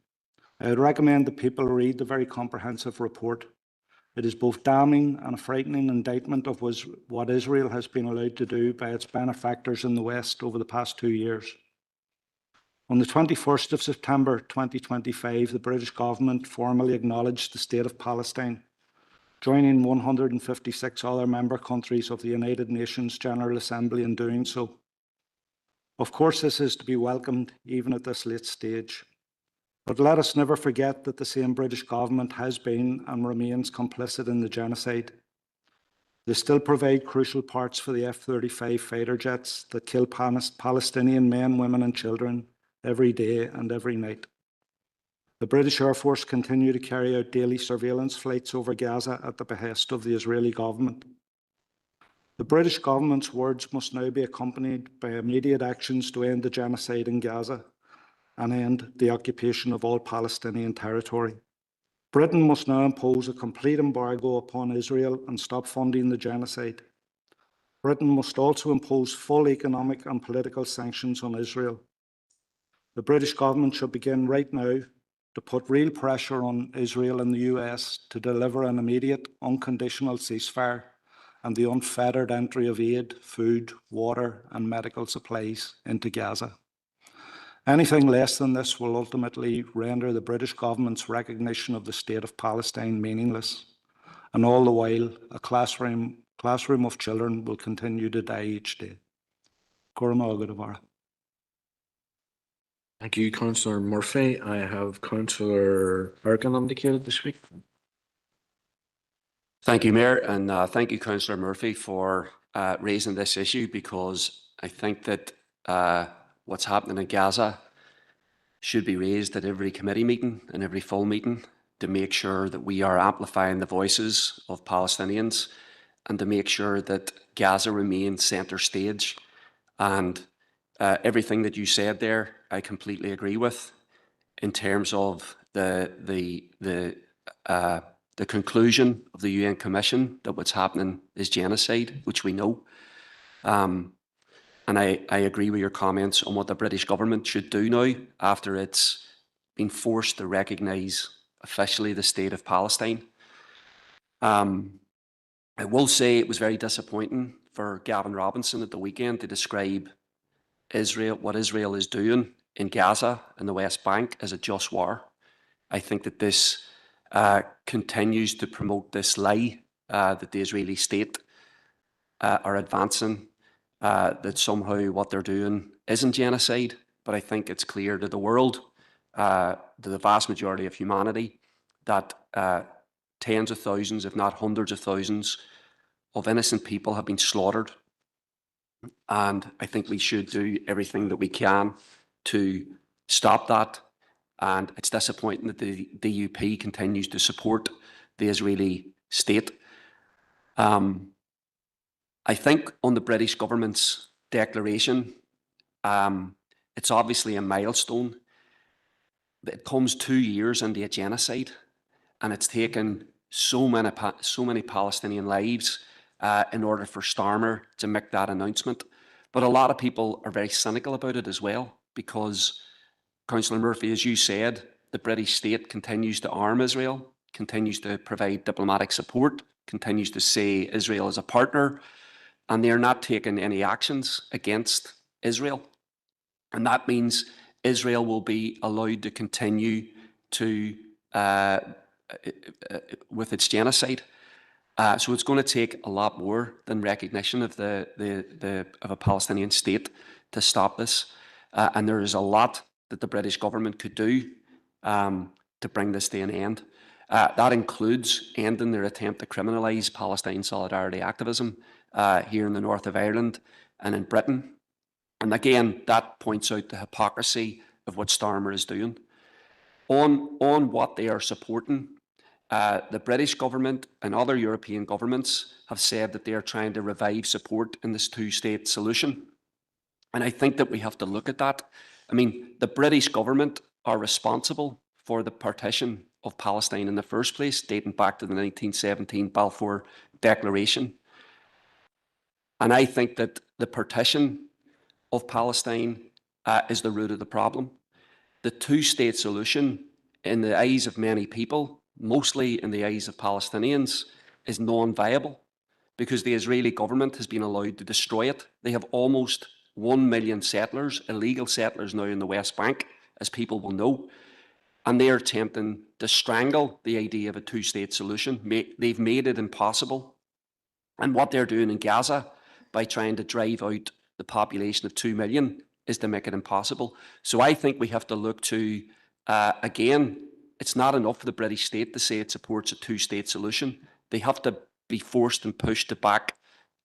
I would recommend that people read the very comprehensive report. It is both damning and a frightening indictment of what Israel has been allowed to do by its benefactors in the West over the past 2 years. On the 21st of September 2025, the British government formally acknowledged the State of Palestine, joining 156 other member countries of the United Nations General Assembly in doing so. Of course, this is to be welcomed even at this late stage. But let us never forget that the same British government has been and remains complicit in the genocide. They still provide crucial parts for the F-35 fighter jets that kill Palestinian men, women and children every day and every night. The British Air Force continue to carry out daily surveillance flights over Gaza at the behest of the Israeli government. The British government's words must now be accompanied by immediate actions to end the genocide in Gaza and end the occupation of all Palestinian territory. Britain must now impose a complete embargo upon Israel and stop funding the genocide. Britain must also impose full economic and political sanctions on Israel. The British government should begin right now to put real pressure on Israel and the US to deliver an immediate, unconditional ceasefire and the unfettered entry of aid, food, water and medical supplies into Gaza. Anything less than this will ultimately render the British government's recognition of the State of Palestine meaningless, and all the while a classroom of children will continue to die each day. Thank you, Councillor Murphy. I have Councillor Erkin indicated to speak. Thank you, Mayor, and thank you, Councillor Murphy, for raising this issue, because I think that what's happening in Gaza should be raised at every committee meeting and every full meeting to make sure that we are amplifying the voices of Palestinians and to make sure that Gaza remains centre stage. And everything that you said there, I completely agree with in terms of the conclusion of the UN Commission that what's happening is genocide, which we know. And I agree with your comments on what the British government should do now after it's been forced to recognise officially the State of Palestine. I will say it was very disappointing for Gavin Robinson at the weekend to describe what Israel is doing in Gaza and the West Bank as a just war. I think that this continues to promote this lie that the Israeli state are advancing, that somehow what they're doing isn't genocide. But I think it's clear to the world, to the vast majority of humanity, that tens of thousands, if not hundreds of thousands, of innocent people have been slaughtered. And I think we should do everything that we can to stop that. And it's disappointing that the DUP continues to support the Israeli state. I think on the British government's declaration, It's obviously a milestone. It comes 2 years into a genocide, and it's taken so many Palestinian lives in order for Starmer to make that announcement. But a lot of people are very cynical about it as well, because, Councillor Murphy, as you said, the British state continues to arm Israel, continues to provide diplomatic support, continues to say Israel is a partner, and they're not taking any actions against Israel. And that means Israel will be allowed to continue to with its genocide. So it's going to take a lot more than recognition of of a Palestinian state to stop this. And there is a lot that the British government could do to bring this to an end. That includes ending their attempt to criminalise Palestine solidarity activism here in the north of Ireland and in Britain. And again, that points out the hypocrisy of what Starmer is doing. On what they are supporting, the British government and other European governments have said that they are trying to revive support in this two-state solution. And I think that we have to look at that. I mean, the British government are responsible for the partition of Palestine in the first place, dating back to the 1917 Balfour Declaration. And I think that the partition of Palestine is the root of the problem. The two-state solution, in the eyes of many people, mostly in the eyes of Palestinians, is non-viable because the Israeli government has been allowed to destroy it. They have almost 1 million settlers, illegal settlers now in the West Bank, as people will know, and they are attempting to strangle the idea of a two-state solution. They've made it impossible. And what they're doing in Gaza by trying to drive out the population of 2 million is to make it impossible. So I think we have to look to, again, it's not enough for the British state to say it supports a two-state solution. They have to be forced and pushed to back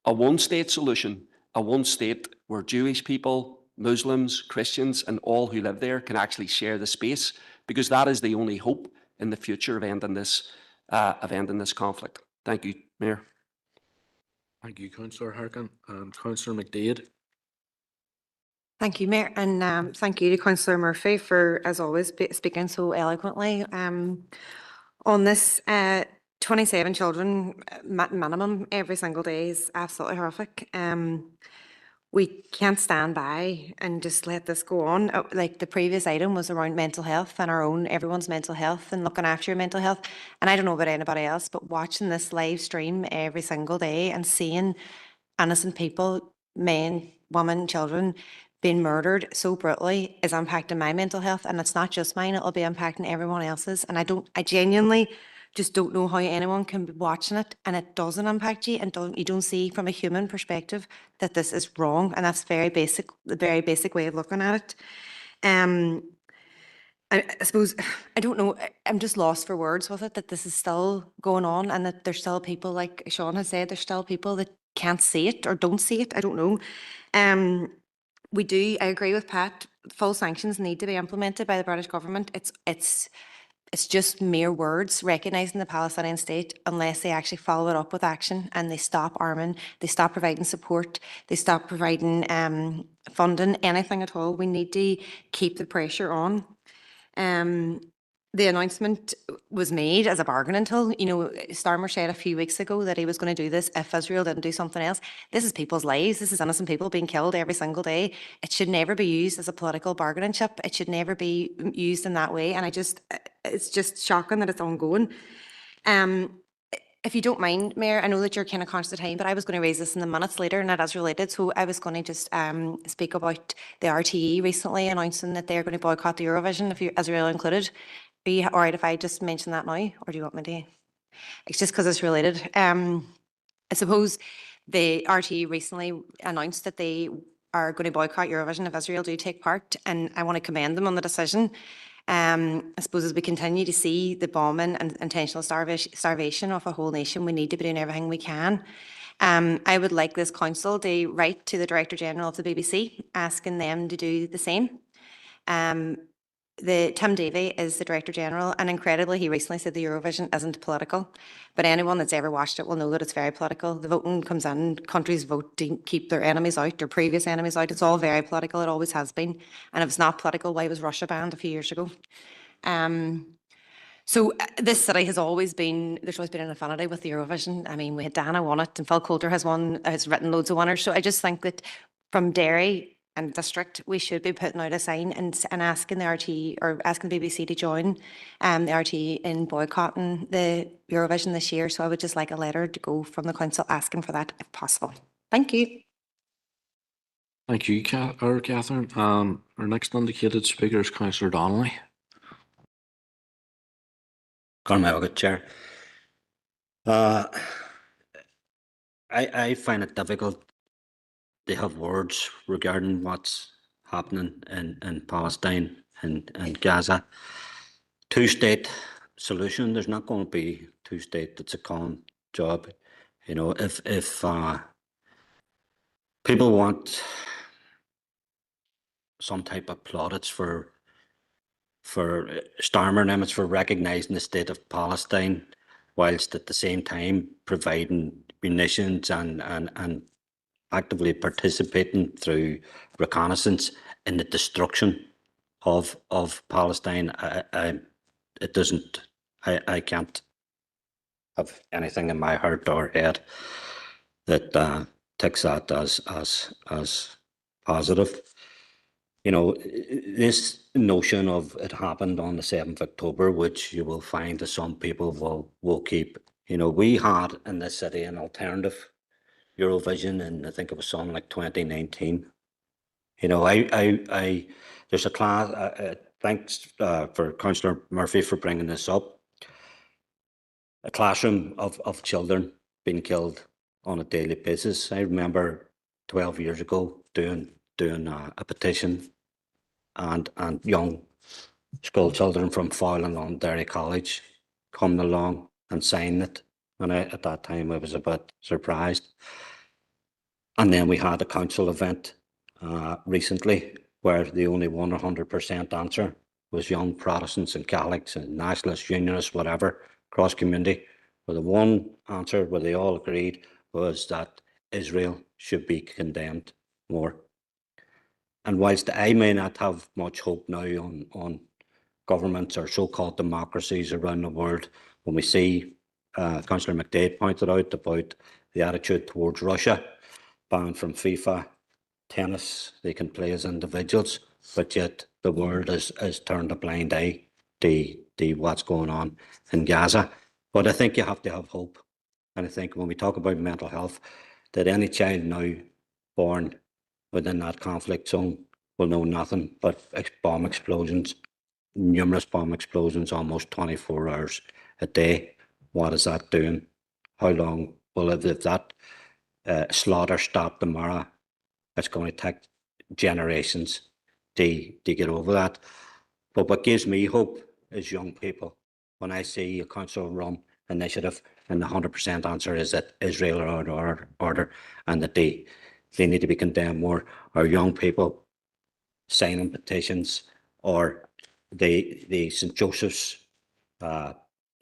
a one-state solution, a one state where Jewish people, Muslims, Christians, and all who live there can actually share the space, because that is the only hope in the future of ending this conflict. Thank you, Mayor. Thank you, Councillor Harkin. And Councillor McDade. Thank you, Mayor, and thank you to Councillor Murphy for, as always, speaking so eloquently on this. 27 children minimum every single day is absolutely horrific. We can't stand by and just let this go on. Like the previous item was around mental health and everyone's mental health and looking after your mental health. And I don't know about anybody else, but watching this live stream every single day and seeing innocent people, men, women, children, being murdered so brutally is impacting my mental health. And it's not just mine, it'll be impacting everyone else's. And I genuinely just don't know how anyone can be watching it and it doesn't impact you, and you don't see from a human perspective that this is wrong. And that's the very basic way of looking at it. I suppose, I don't know, I'm just lost for words with it, that this is still going on and that there's still people, like Sean has said, there's still people that can't see it or don't see it. I don't know. I agree with Pat, full sanctions need to be implemented by the British government. It's just mere words recognising the Palestinian state unless they actually follow it up with action and they stop arming, they stop providing support, they stop providing funding, anything at all. We need to keep the pressure on. The announcement was made as a bargaining tool. You know, Starmer said a few weeks ago that he was going to do this if Israel didn't do something else. This is people's lives. This is innocent people being killed every single day. It should never be used as a political bargaining chip. It should never be used in that way. And it's just shocking that it's ongoing. If you don't mind, Mayor, I know that you're kind of conscious of time, but I was going to raise this in the minutes later and it is related. So I was going to just speak about the RTE recently announcing that they're going to boycott the Eurovision, if Israel included. Are you all right if I just mention that now, or do you want me to? It's just because it's related. I suppose the RTE recently announced that they are going to boycott Eurovision if Israel do take part, and I want to commend them on the decision. I suppose as we continue to see the bombing and intentional starvation of a whole nation, we need to be doing everything we can. I would like this council to write to the Director General of the BBC, asking them to do the same. Tim Davie is the Director General, and incredibly, he recently said the Eurovision isn't political. But anyone that's ever watched it will know that it's very political. The voting comes in, countries vote to keep their enemies out, their previous enemies out. It's all very political. It always has been. And if it's not political, why was Russia banned a few years ago? So this city has always been, there's always been an affinity with the Eurovision. I mean, we had Dana won it, and Phil Coulter has written loads of winners. So I just think that from Derry and district, we should be putting out a sign and asking the RT or asking the BBC to join the RT in boycotting the Eurovision this year. So I would just like a letter to go from the council asking for that if possible. Thank you. Thank you, Catherine. Our next indicated speaker is Councillor Donnelly. Good Chair. I find it difficult to have words regarding what's happening in Palestine and Gaza. Two-state solution, there's not going to be two-state. It's a common job. You know, if people want some type of plaudits for Starmer and it's for recognising the state of Palestine, whilst at the same time providing munitions and actively participating through reconnaissance in the destruction of Palestine. I can't have anything in my heart or head that takes that as positive. You know, this notion of it happened on the 7th of October, which you will find that some people will keep. You know, we had in this city an alternative Eurovision, and I think it was something like 2019. You know, there's a class, thanks for Councillor Murphy for bringing this up, a classroom of children being killed on a daily basis. I remember 12 years ago doing a petition and young school children from Fowling on Derry College coming along and signing it. And at that time I was a bit surprised. And then we had a council event recently where the only 100% answer was young Protestants and Catholics and nationalists, unionists, whatever, cross community. But the one answer where they all agreed was that Israel should be condemned more. And whilst I may not have much hope now on governments or so-called democracies around the world, when we see Councillor McDade pointed out about the attitude towards Russia, banned from FIFA, tennis, they can play as individuals, but yet the world has turned a blind eye to what's going on in Gaza. But I think you have to have hope. And I think when we talk about mental health, that any child now born within that conflict zone will know nothing but bomb explosions, numerous bomb explosions, almost 24 hours a day. What is that doing? How long will if that slaughter stop tomorrow? It's going to take generations to get over that. But what gives me hope is young people. When I see a council-run initiative and the 100% answer is that Israel are out of order and that they need to be condemned more, or young people signing petitions, or the St. Joseph's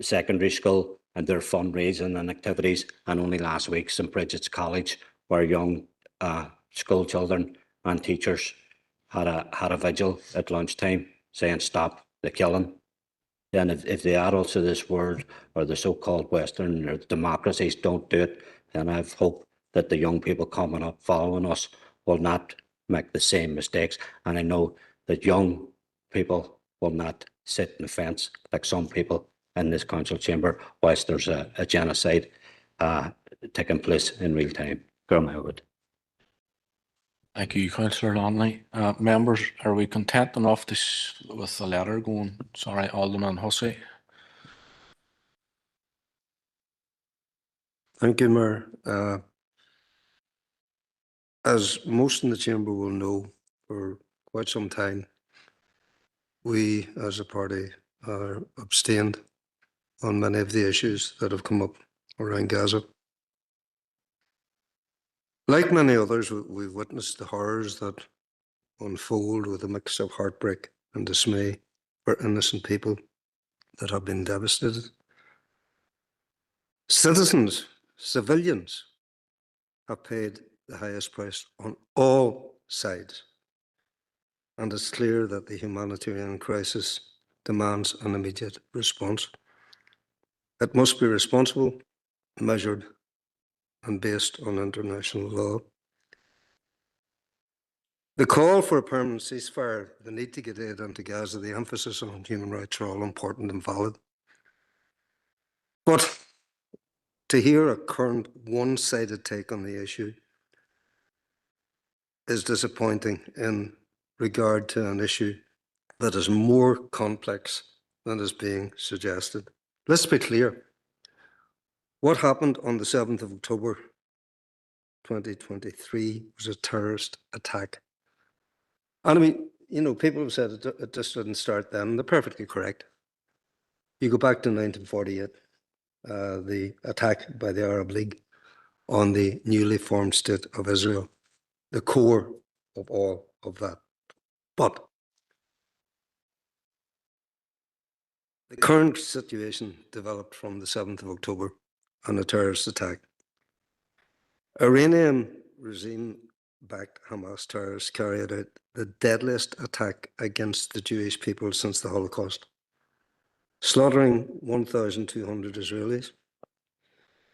secondary school and their fundraising and activities, and only last week St. Bridget's College, where young school children and teachers had a vigil at lunchtime saying stop the killing. Then if the adults of this world or the so-called Western or democracies don't do it, then I have hope that the young people coming up following us will not make the same mistakes. And I know that young people will not sit in the fence like some people in this council chamber whilst there's a genocide taking place in real time. Thank you, Councillor Donnelly. Members, are we content enough with the letter going? Sorry, Alderman Hussey. Thank you, Mayor. As most in the chamber will know, for quite some time, we as a party are abstained on many of the issues that have come up around Gaza. Like many others, we've witnessed the horrors that unfold with a mix of heartbreak and dismay for innocent people that have been devastated. Citizens, civilians have paid the highest price on all sides. And it's clear that the humanitarian crisis demands an immediate response. It must be responsible, measured, and based on international law. The call for a permanent ceasefire, the need to get aid into Gaza, the emphasis on human rights are all important and valid. But to hear a current one-sided take on the issue is disappointing in regard to an issue that is more complex than is being suggested. Let's be clear. What happened on the 7th of October 2023 was a terrorist attack. And I mean, you know, people have said it just didn't start then. They're perfectly correct. You go back to 1948, the attack by the Arab League on the newly formed state of Israel, the core of all of that. But the current situation developed from the 7th of October and a terrorist attack. Iranian regime-backed Hamas terrorists carried out the deadliest attack against the Jewish people since the Holocaust, slaughtering 1,200 Israelis,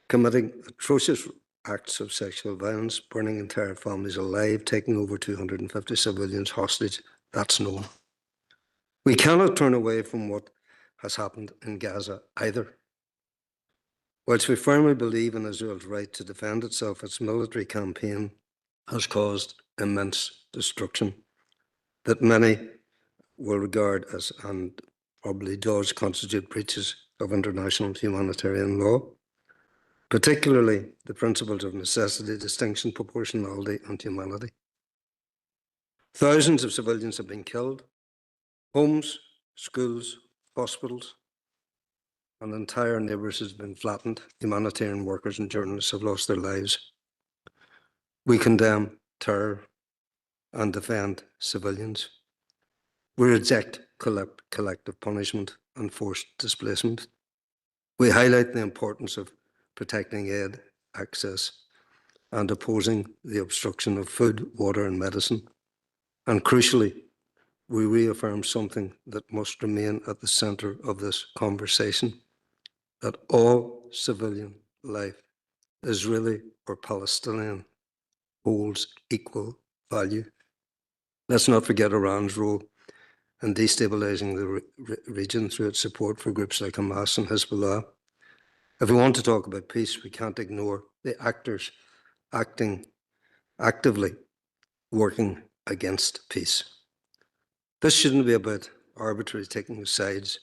committing atrocious acts of sexual violence, burning entire families alive, taking over 250 civilians hostage. That's known. We cannot turn away from what has happened in Gaza either. Whilst we firmly believe in Israel's right to defend itself, its military campaign has caused immense destruction that many will regard as, and probably does, constitute breaches of international humanitarian law, particularly the principles of necessity, distinction, proportionality, and humanity. Thousands of civilians have been killed, homes, schools, hospitals, and entire neighbourhoods have been flattened. Humanitarian workers and journalists have lost their lives. We condemn terror and defend civilians. We reject collective punishment and forced displacement. We highlight the importance of protecting aid access and opposing the obstruction of food, water, and medicine. And crucially, we reaffirm something that must remain at the centre of this conversation, that all civilian life, Israeli or Palestinian, holds equal value. Let's not forget Iran's role in destabilizing the region through its support for groups like Hamas and Hezbollah. If we want to talk about peace, we can't ignore the actors actively working against peace. This shouldn't be about arbitrarily taking sides.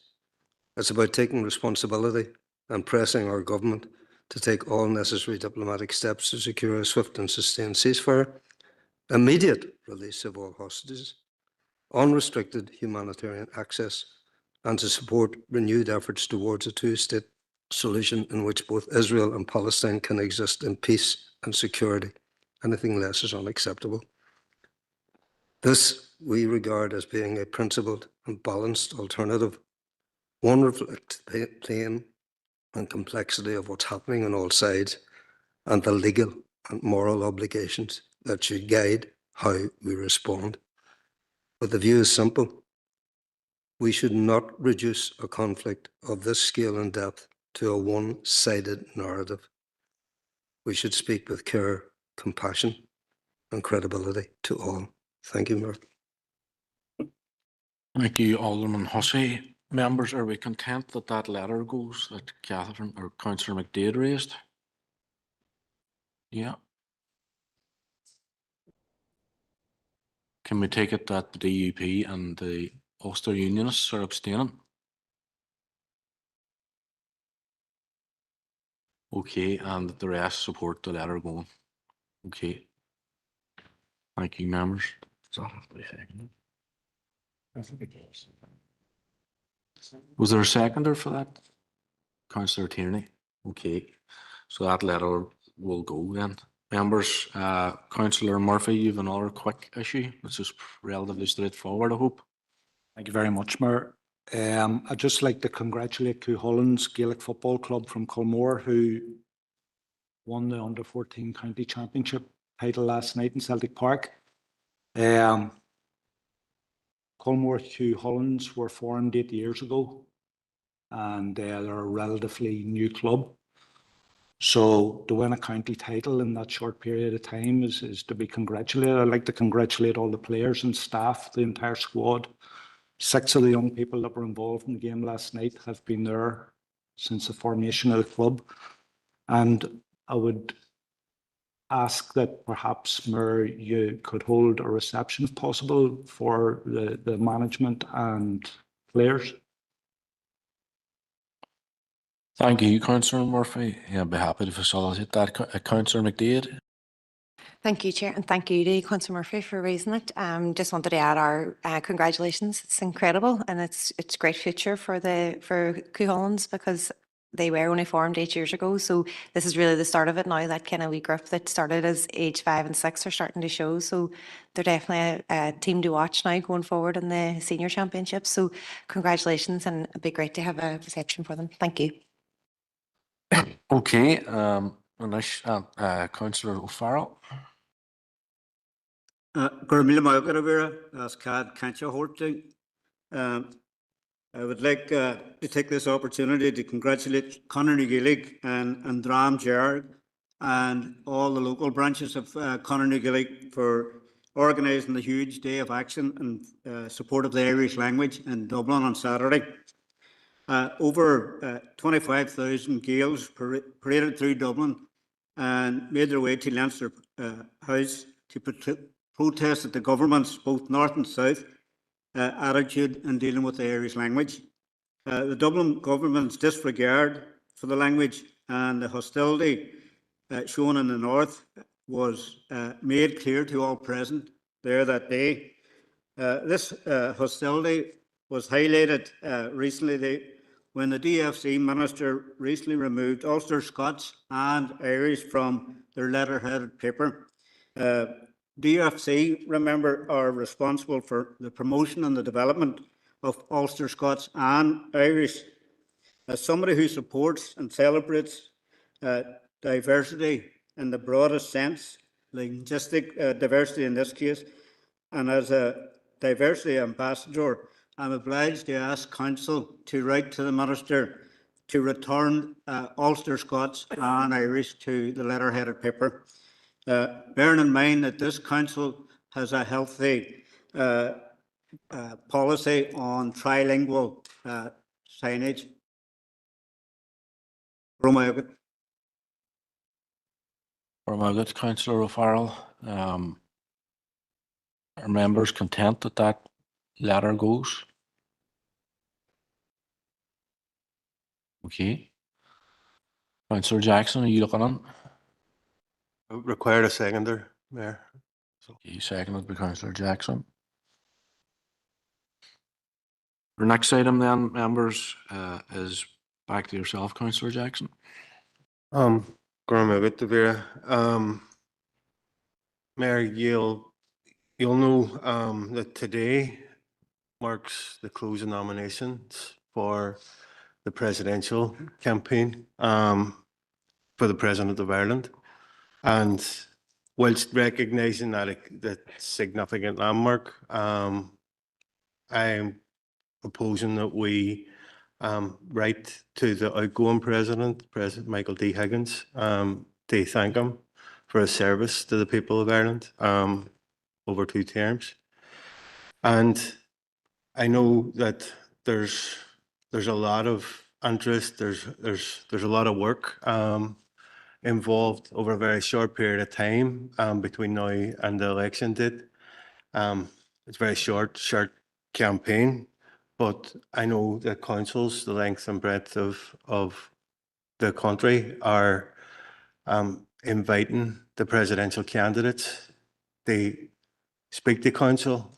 It's about taking responsibility and pressing our government to take all necessary diplomatic steps to secure a swift and sustained ceasefire, immediate release of all hostages, unrestricted humanitarian access, and to support renewed efforts towards a two-state solution in which both Israel and Palestine can exist in peace and security. Anything less is unacceptable. This we regard as being a principled and balanced alternative. One reflects the pain and complexity of what's happening on all sides and the legal and moral obligations that should guide how we respond. But the view is simple. We should not reduce a conflict of this scale and depth to a one-sided narrative. We should speak with care, compassion, and credibility to all. Thank you, Mayor. Thank you, Alderman Hussey. Members, are we content that that letter goes that Catherine or Councillor McDade raised? Yeah. Can we take it that the DUP and the Ulster Unionists are abstaining? Okay, and the rest support the letter going. Okay. Thank you, members. Does that have to be seconded? Was there a seconder for that? Councillor Tierney. Okay. So that letter will go then. Members, Councillor Murphy, you have another quick issue. It's just relatively straightforward, I hope. Thank you very much, Mayor. I'd just like to congratulate Cuchullen's Gaelic Football Club from Culmore, who won the Under-14 County Championship title last night in Celtic Park. Culmore Cuchullens were formed 8 years ago, and they're a relatively new club. So to win a county title in that short period of time is to be congratulated. I'd like to congratulate all the players and staff, the entire squad. 6 of the young people that were involved in the game last night have been there since the formation of the club. And I would ask that perhaps, Mayor, you could hold a reception if possible for the management and players. Thank you, Councillor Murphy. I'd be happy to facilitate that. Councillor McDaid. Thank you, Chair, and thank you to Councillor Murphy for raising it. Just wanted to add our congratulations. It's incredible, and it's great future for Cuchullens, because they were only formed 8 years ago. So this is really the start of it now. That kind of wee group that started as age 5 and 6 are starting to show. So they're definitely a team to watch now going forward in the senior championships. So congratulations, and it'd be great to have a reception for them. Thank you. Okay, Councillor O'Farrell. I would like to take this opportunity to congratulate Conor Gaelic and Dram Gerard and all the local branches of Conor Gaelic for organising the huge day of action in support of the Irish language in Dublin on Saturday. Over 25,000 Gaels paraded through Dublin and made their way to Leinster House to protest at the government's, both north and south, attitude in dealing with the Irish language. The Dublin government's disregard for the language and the hostility shown in the north was made clear to all present there that day. This hostility was highlighted recently when the DFC minister recently removed Ulster Scots and Irish from their letterheaded paper. DFC, remember, are responsible for the promotion and the development of Ulster Scots and Irish. As somebody who supports and celebrates diversity in the broadest sense, linguistic diversity in this case, and as a diversity ambassador, I'm obliged to ask Council to write to the Minister to return Ulster Scots and Irish to the letterheaded paper. Bearing in mind that this Council has a healthy policy on trilingual signage. Councillor O'Farrell. Are members content that that letter goes? Okay. Councillor Jackson, are you looking on? Required a seconder, Mayor. You seconded by Councillor Jackson. Our next item then, members, is back to yourself, Councillor Jackson. Mayor, you'll know that today marks the close of nominations for the presidential campaign for the President of Ireland. And whilst recognising that significant landmark, I'm proposing that we write to the outgoing President Michael D. Higgins, to thank him for his service to the people of Ireland over 2 terms. And I know that there's a lot of interest, there's a lot of work involved over a very short period of time between now and the election date. It's a very short campaign, but I know that councils, the length and breadth of the country, are inviting the presidential candidates. They speak to council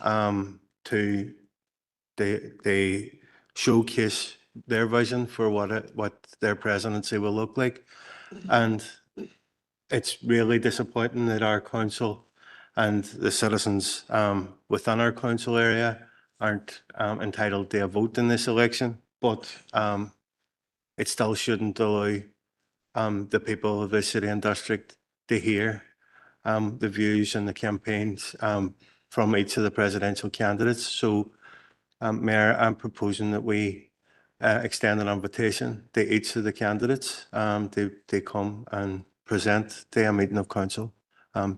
they showcase their vision for what their presidency will look like. And it's really disappointing that our council and the citizens within our council area aren't entitled to a vote in this election, but it still shouldn't allow the people of the city and district to hear the views and the campaigns from each of the presidential candidates. So, Mayor, I'm proposing that we extend an invitation to each of the candidates to come and present to a meeting of council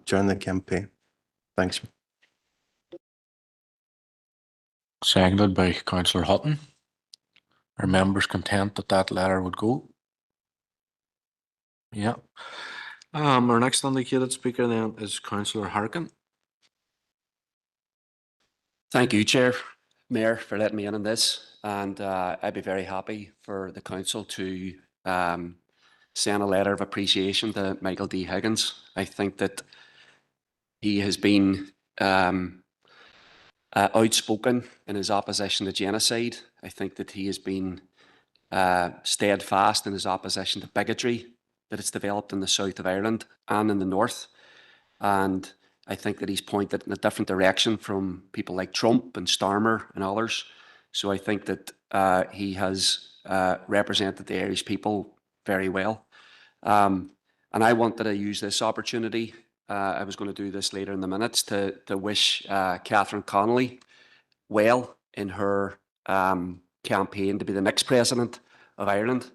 during the campaign. Thanks. Seconded by Councillor Hutton. Are members content that that letter would go? Yeah. Our next indicated speaker then is Councillor Harkin. Thank you, Chair, Mayor, for letting me in on this. And I'd be very happy for the council to send a letter of appreciation to Michael D. Higgins. I think that he has been outspoken in his opposition to genocide. I think that he has been steadfast in his opposition to bigotry that it's developed in the south of Ireland and in the north. And I think that he's pointed in a different direction from people like Trump and Starmer and others. So I think that he has represented the Irish people very well. And I wanted to use this opportunity, I was going to do this later in the minutes, to wish Catherine Connolly well in her campaign to be the next president of Ireland.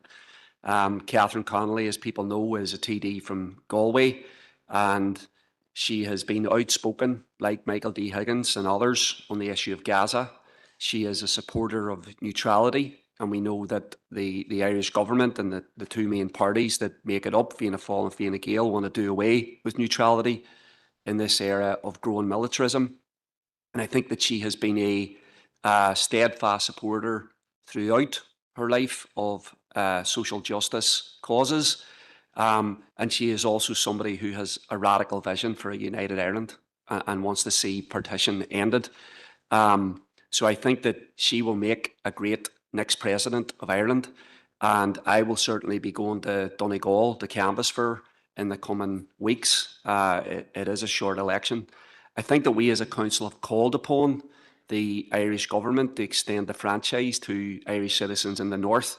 Catherine Connolly, as people know, is a TD from Galway, and she has been outspoken, like Michael D. Higgins and others, on the issue of Gaza. She is a supporter of neutrality, and we know that the Irish government and the two main parties that make it up, Fianna Fáil and Fine Gael, want to do away with neutrality in this era of growing militarism. And I think that she has been a steadfast supporter throughout her life of social justice causes. And she is also somebody who has a radical vision for a united Ireland and wants to see partition ended. So I think that she will make a great next president of Ireland. And I will certainly be going to Donegal to canvass for her in the coming weeks. It is a short election. I think that we as a council have called upon the Irish government to extend the franchise to Irish citizens in the north.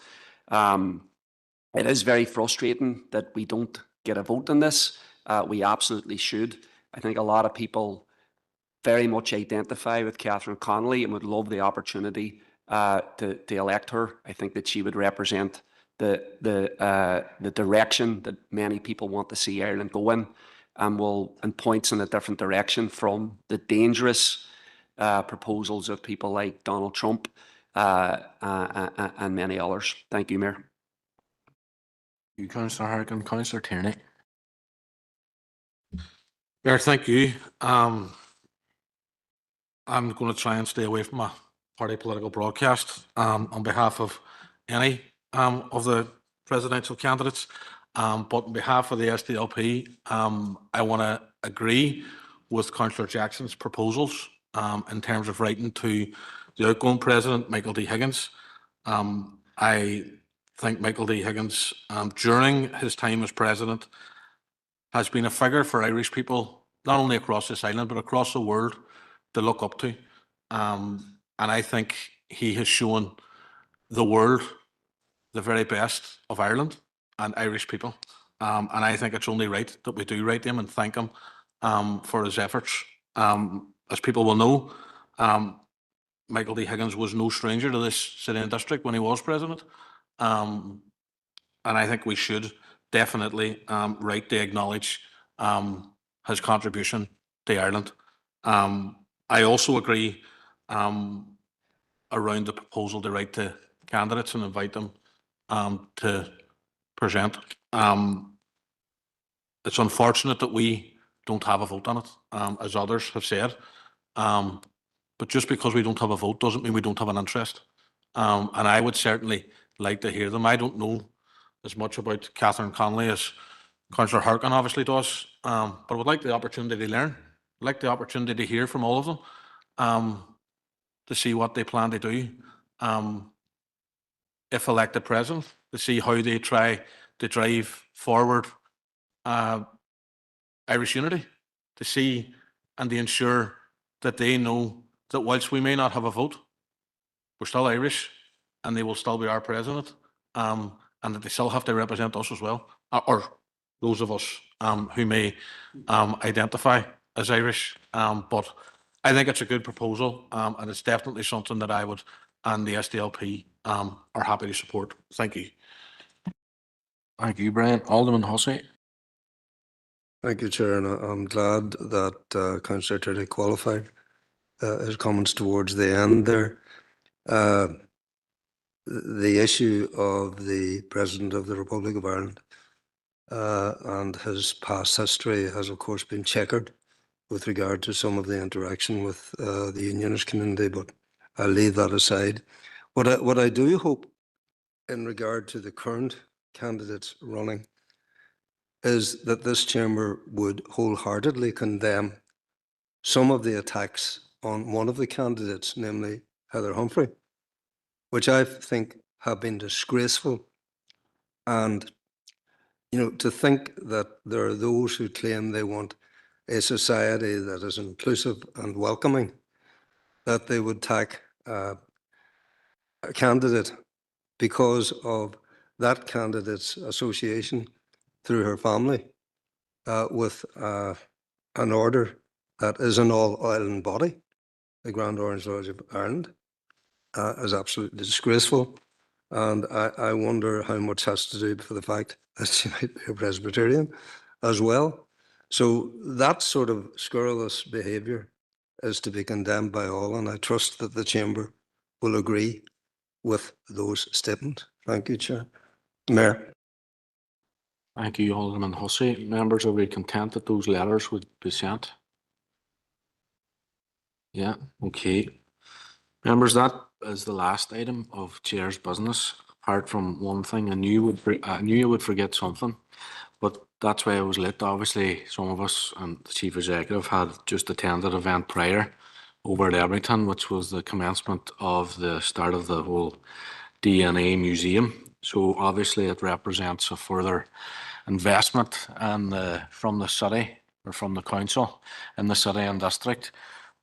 It is very frustrating that we don't get a vote on this. We absolutely should. I think a lot of people very much identify with Catherine Connolly and would love the opportunity to elect her. I think that she would represent the direction that many people want to see Ireland go in, and points in a different direction from the dangerous proposals of people like Donald Trump and many others. Thank you, Mayor. You, Councillor Harkin. Councillor Tierney. Mayor, thank you. I'm going to try and stay away from a party political broadcast on behalf of any of the presidential candidates. But on behalf of the SDLP, I want to agree with Councillor Jackson's proposals in terms of writing to the outgoing president, Michael D. Higgins. I think Michael D. Higgins, during his time as president, has been a figure for Irish people, not only across this island, but across the world, to look up to. And I think he has shown the world the very best of Ireland and Irish people. And I think it's only right that we do write him and thank him for his efforts. As people will know, Michael D. Higgins was no stranger to this city and district when he was president. And I think we should definitely write to acknowledge his contribution to Ireland. I also agree around the proposal to write to candidates and invite them to present. It's unfortunate that we don't have a vote on it, as others have said. But just because we don't have a vote doesn't mean we don't have an interest. And I would certainly like to hear them. I don't know as much about Catherine Connolly as Councillor Harkin obviously does, but I would like the opportunity to learn. I'd like the opportunity to hear from all of them, to see what they plan to do if elected president, to see how they try to drive forward Irish unity, to see and to ensure that they know that whilst we may not have a vote, we're still Irish and they will still be our president, and that they still have to represent us as well, or those of us who may identify as Irish. But I think it's a good proposal, and it's definitely something that I would and the SDLP are happy to support. Thank you. Thank you, Brian. Alderman Hussey. Thank you, Chair, and I'm glad that Councillor Turley qualified his comments towards the end there. The issue of the President of the Republic of Ireland and his past history has, of course, been checkered with regard to some of the interaction with the unionist community, but I'll leave that aside. What I do hope in regard to the current candidates running is that this chamber would wholeheartedly condemn some of the attacks on one of the candidates, namely Heather Humphrey, which I think have been disgraceful. And, you know, to think that there are those who claim they want a society that is inclusive and welcoming, that they would attack a candidate because of that candidate's association through her family with an order that is an all-Ireland body, the Grand Orange Lodge of Ireland, is absolutely disgraceful. And I wonder how much has to do for the fact that she might be a Presbyterian as well. So that sort of scurrilous behaviour is to be condemned by all, and I trust that the Chamber will agree with those statements. Thank you, Chair. Mayor. Thank you, Alderman Hussey. Members, are we content that those letters would be sent? Yeah, okay. Members, that is the last item of Chair's business. Apart from one thing, I knew you would forget something, but that's why I was late. Obviously, some of us and the Chief Executive had just attended an event prior over at Edmonton, which was the commencement of the start of the whole DNA Museum. So obviously it represents a further investment from the city or from the council in the city and district,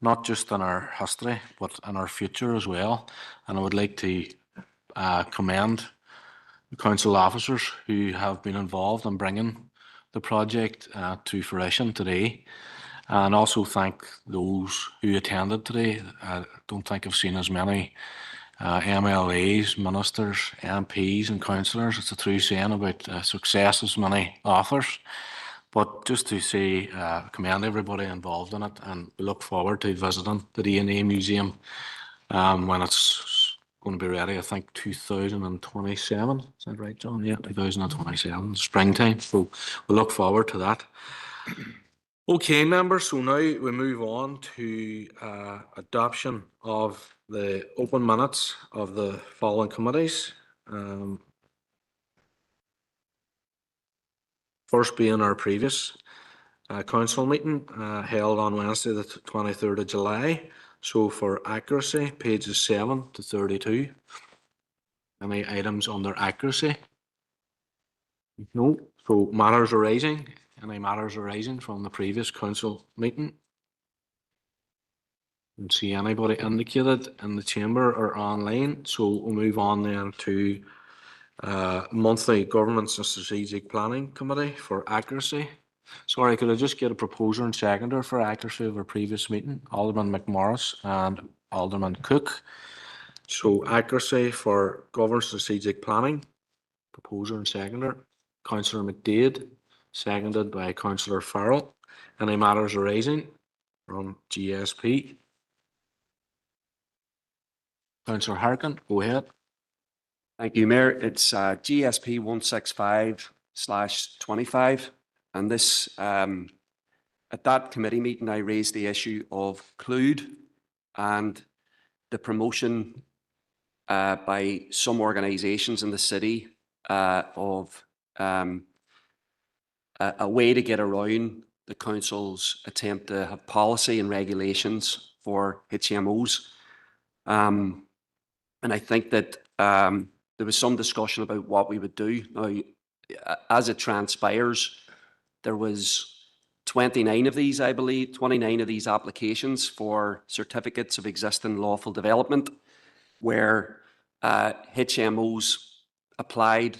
not just in our history, but in our future as well. And I would like to commend the council officers who have been involved in bringing the project to fruition today, and also thank those who attended today. I don't think I've seen as many MLAs, ministers, MPs and councillors. It's a true saying about success as many authors. But just to say, commend everybody involved in it, and we look forward to visiting the DNA Museum when it's going to be ready. I think 2027. Is that right, John? Yeah, 2027, springtime. So we look forward to that. Okay, members, so now we move on to adoption of the open minutes of the following committees. First being our previous council meeting held on Wednesday the 23rd of July. So for accuracy, pages 7 to 32. Any items under accuracy? No. So matters arising. Any matters arising from the previous council meeting? Don't see anybody indicated in the chamber or online. So we'll move on then to monthly governance and strategic planning committee for accuracy. Sorry, could I just get a proposer and seconder for accuracy of our previous meeting? Alderman McMorris and Alderman Cook. So accuracy for governance and strategic planning, proposer and seconder. Councillor McDade, seconded by Councillor Farrell. Any matters arising from GSP? Councillor Harkin, go ahead. Thank you, Mayor. It's GSP 165/25. And this, at that committee meeting, I raised the issue of Clued and the promotion by some organisations in the city of a way to get around the council's attempt to have policy and regulations for HMOs. And I think that there was some discussion about what we would do. Now, as it transpires, there was 29 of these, I believe, 29 of these applications for certificates of existing lawful development where HMOs applied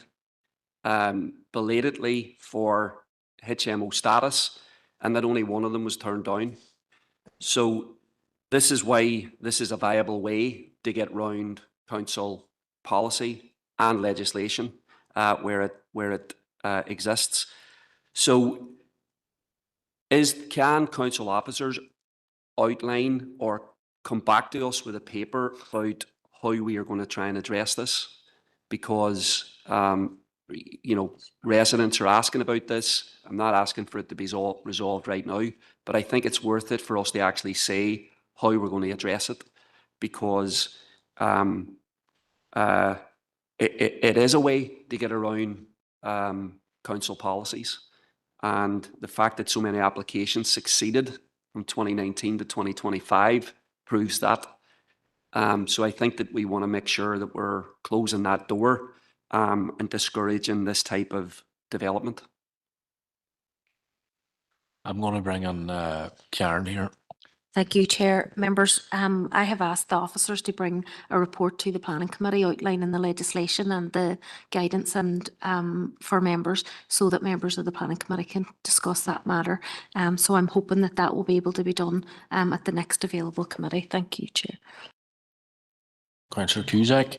belatedly for HMO status, and that only one of them was turned down. So this is why this is a viable way to get round council policy and legislation where it exists. So can council officers outline or come back to us with a paper about how we are going to try and address this? Because you know, residents are asking about this. I'm not asking for it to be resolved right now, but I think it's worth it for us to actually say how we're going to address it, because it is a way to get around council policies. And the fact that so many applications succeeded from 2019 to 2025 proves that. So I think that we want to make sure that we're closing that door and discouraging this type of development. I'm going to bring in Karen here. Thank you, Chair. Members, I have asked the officers to bring a report to the Planning Committee outlining the legislation and the guidance and for members, so that members of the Planning Committee can discuss that matter. So I'm hoping that that will be able to be done at the next available committee. Thank you, Chair. Councillor Cusack.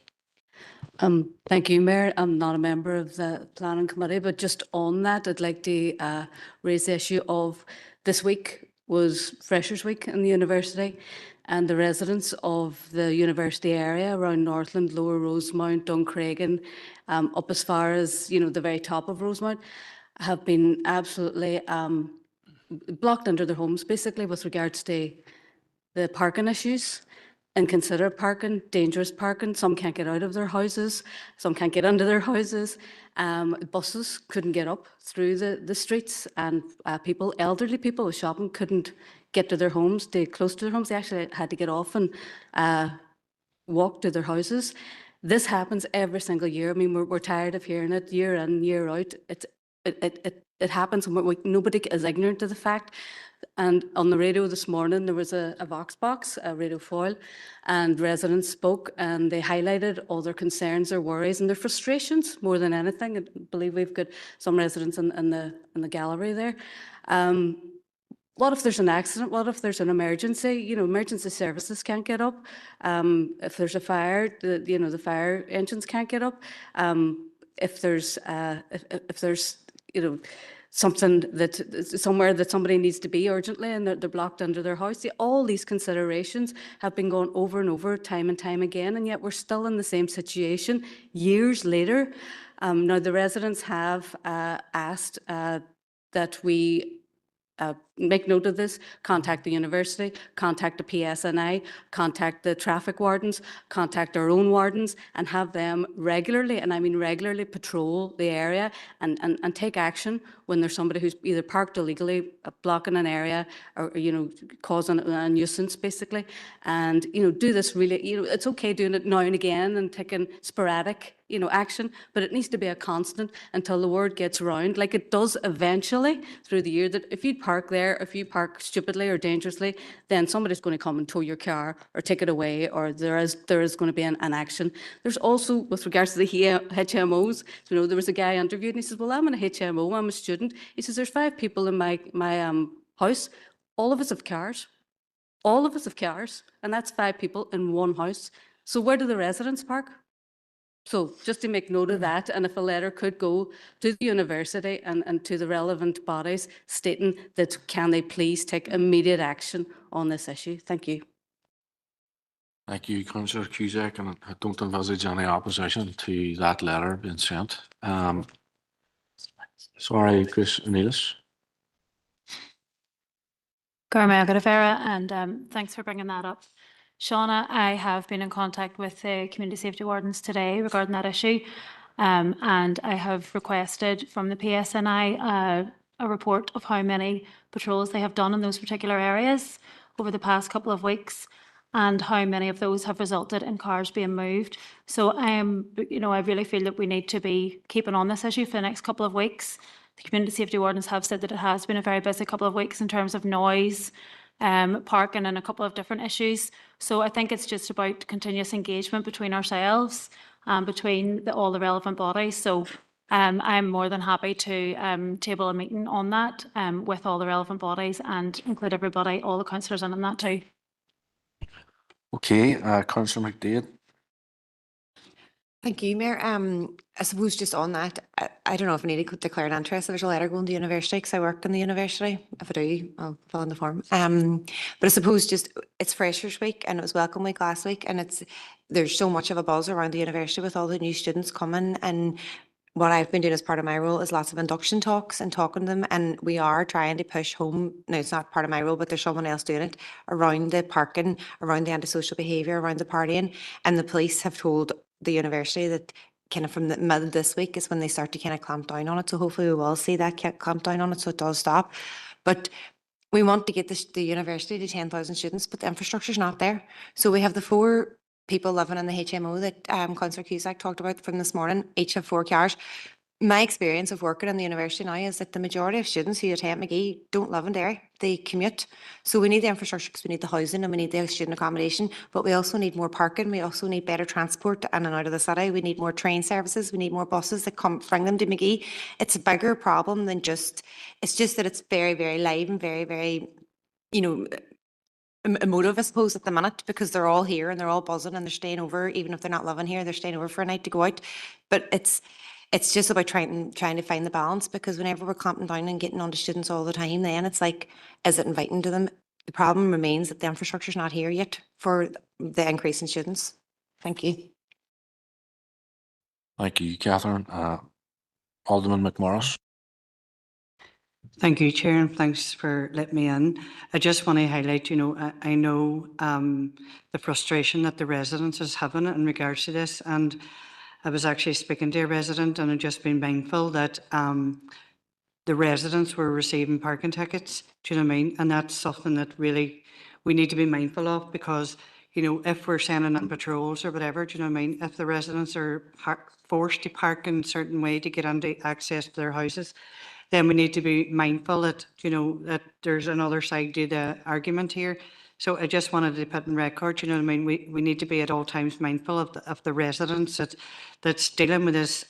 Thank you, Mayor. I'm not a member of the Planning Committee, but just on that, I'd like to raise the issue of this week was Freshers' Week in the university, and the residents of the university area around Northland, Lower Rosemount, Duncragan, up as far as, you know, the very top of Rosemount, have been absolutely blocked under their homes, basically, with regards to the parking issues. Inconsiderate parking, dangerous parking. Some can't get out of their houses, some can't get into their houses. Buses couldn't get up through the streets, and people, elderly people with shopping, couldn't get to their homes, close to their homes. They actually had to get off and walk to their houses. This happens every single year. I mean, we're tired of hearing it year in, year out. It happens, and nobody is ignorant of the fact. And on the radio this morning, there was a Vox box, a radio foil, and residents spoke, and they highlighted all their concerns, their worries, and their frustrations more than anything. I believe we've got some residents in the gallery there. What if there's an accident? What if there's an emergency? You know, emergency services can't get up. If there's a fire, the fire engines can't get up. If there's you know, something somewhere that somebody needs to be urgently and they're blocked under their house. All these considerations have been going over and over time and time again, and yet we're still in the same situation years later. Now, the residents have asked that we make note of this, contact the university, contact the PSNI, contact the traffic wardens, contact our own wardens, and have them regularly, and I mean regularly, patrol the area and take action when there's somebody who's either parked illegally, blocking an area, or, you know, causing a nuisance, basically. And, you know, do this really, you know, it's okay doing it now and again and taking sporadic, you know, action, but it needs to be a constant until the word gets around, like it does eventually through the year, that if you park there, if you park stupidly or dangerously, then somebody's going to come and tow your car or take it away, or there is going to be an action. There's also, with regards to the HMOs, you know, there was a guy interviewed and he says, well, I'm in a HMO, I'm a student. He says, there's 5 people in my house. All of us have cars. All of us have cars, and that's 5 people in one house. So where do the residents park? So just to make note of that, and if a letter could go to the university and to the relevant bodies stating that can they please take immediate action on this issue. Thank you. Thank you, Councillor Cusack, and I don't envisage any opposition to that letter being sent. Sorry, Chris Anelis. And thanks for bringing that up. Shauna, I have been in contact with the community safety wardens today regarding that issue, and I have requested from the PSNI a report of how many patrols they have done in those particular areas over the past couple of weeks, and how many of those have resulted in cars being moved. So I really feel that we need to be keeping on this issue for the next couple of weeks the community safety wardens have said that it has been a very busy couple of weeks in terms of noise, parking and a couple of different issues. So I think it's just about continuous engagement between ourselves and between all the relevant bodies. So I'm more than happy to table a meeting on that with all the relevant bodies and include everybody, all the councillors in on that too. Okay, Councillor McDade. Thank you, Mayor. I suppose just on that, I don't know if I need to declare an interest. There's a letter going to university because I work in the university. If I do, I'll fill in the form. But I suppose just it's Freshers Week and it was Welcome Week last week, and there's so much of a buzz around the university with all the new students coming. And what I've been doing as part of my role is lots of induction talks and talking to them, and we are trying to push home. Now, it's not part of my role, but there's someone else doing it around the parking, around the antisocial behaviour, around the partying, and the police have told the university that kind of from the middle of this week is when they start to kind of clamp down on it. So hopefully we will see that clamp down on it so it does stop. But we want to get the university to 10,000 students, but the infrastructure's not there. So we have the 4 people living in the HMO that Councillor Cusack talked about from this morning, each have 4 cars. My experience of working in the university now is that the majority of students who attend McGee don't live in Derry, they commute. So we need the infrastructure because we need the housing and we need the student accommodation, but we also need more parking, we also need better transport in and out of the city, we need more train services, we need more buses that come bring them to McGee. It's a bigger problem than it's just that it's very, very live and very, very, you know, emotive, I suppose, at the minute, because they're all here and they're all buzzing and they're staying over, even if they're not living here, they're staying over for a night to go out. But it's just about trying to find the balance, because whenever we're clamping down and getting onto students all the time, then it's like, is it inviting to them? The problem remains that the infrastructure's not here yet for the increase in students. Thank you. Thank you, Catherine. Alderman McMorris. Thank you, Chair, and thanks for letting me in. I just want to highlight, I know the frustration that the residents is having in regards to this, and I was actually speaking to a resident and I've just been mindful that the residents were receiving parking tickets, do you know what I mean? And that's something that really we need to be mindful of, because, if we're sending in patrols or whatever, do you know what I mean? If the residents are forced to park in a certain way to get into access to their houses, then we need to be mindful that, that there's another side to the argument here. So I just wanted to put in record, what I mean? We need to be at all times mindful of the residents that's dealing with this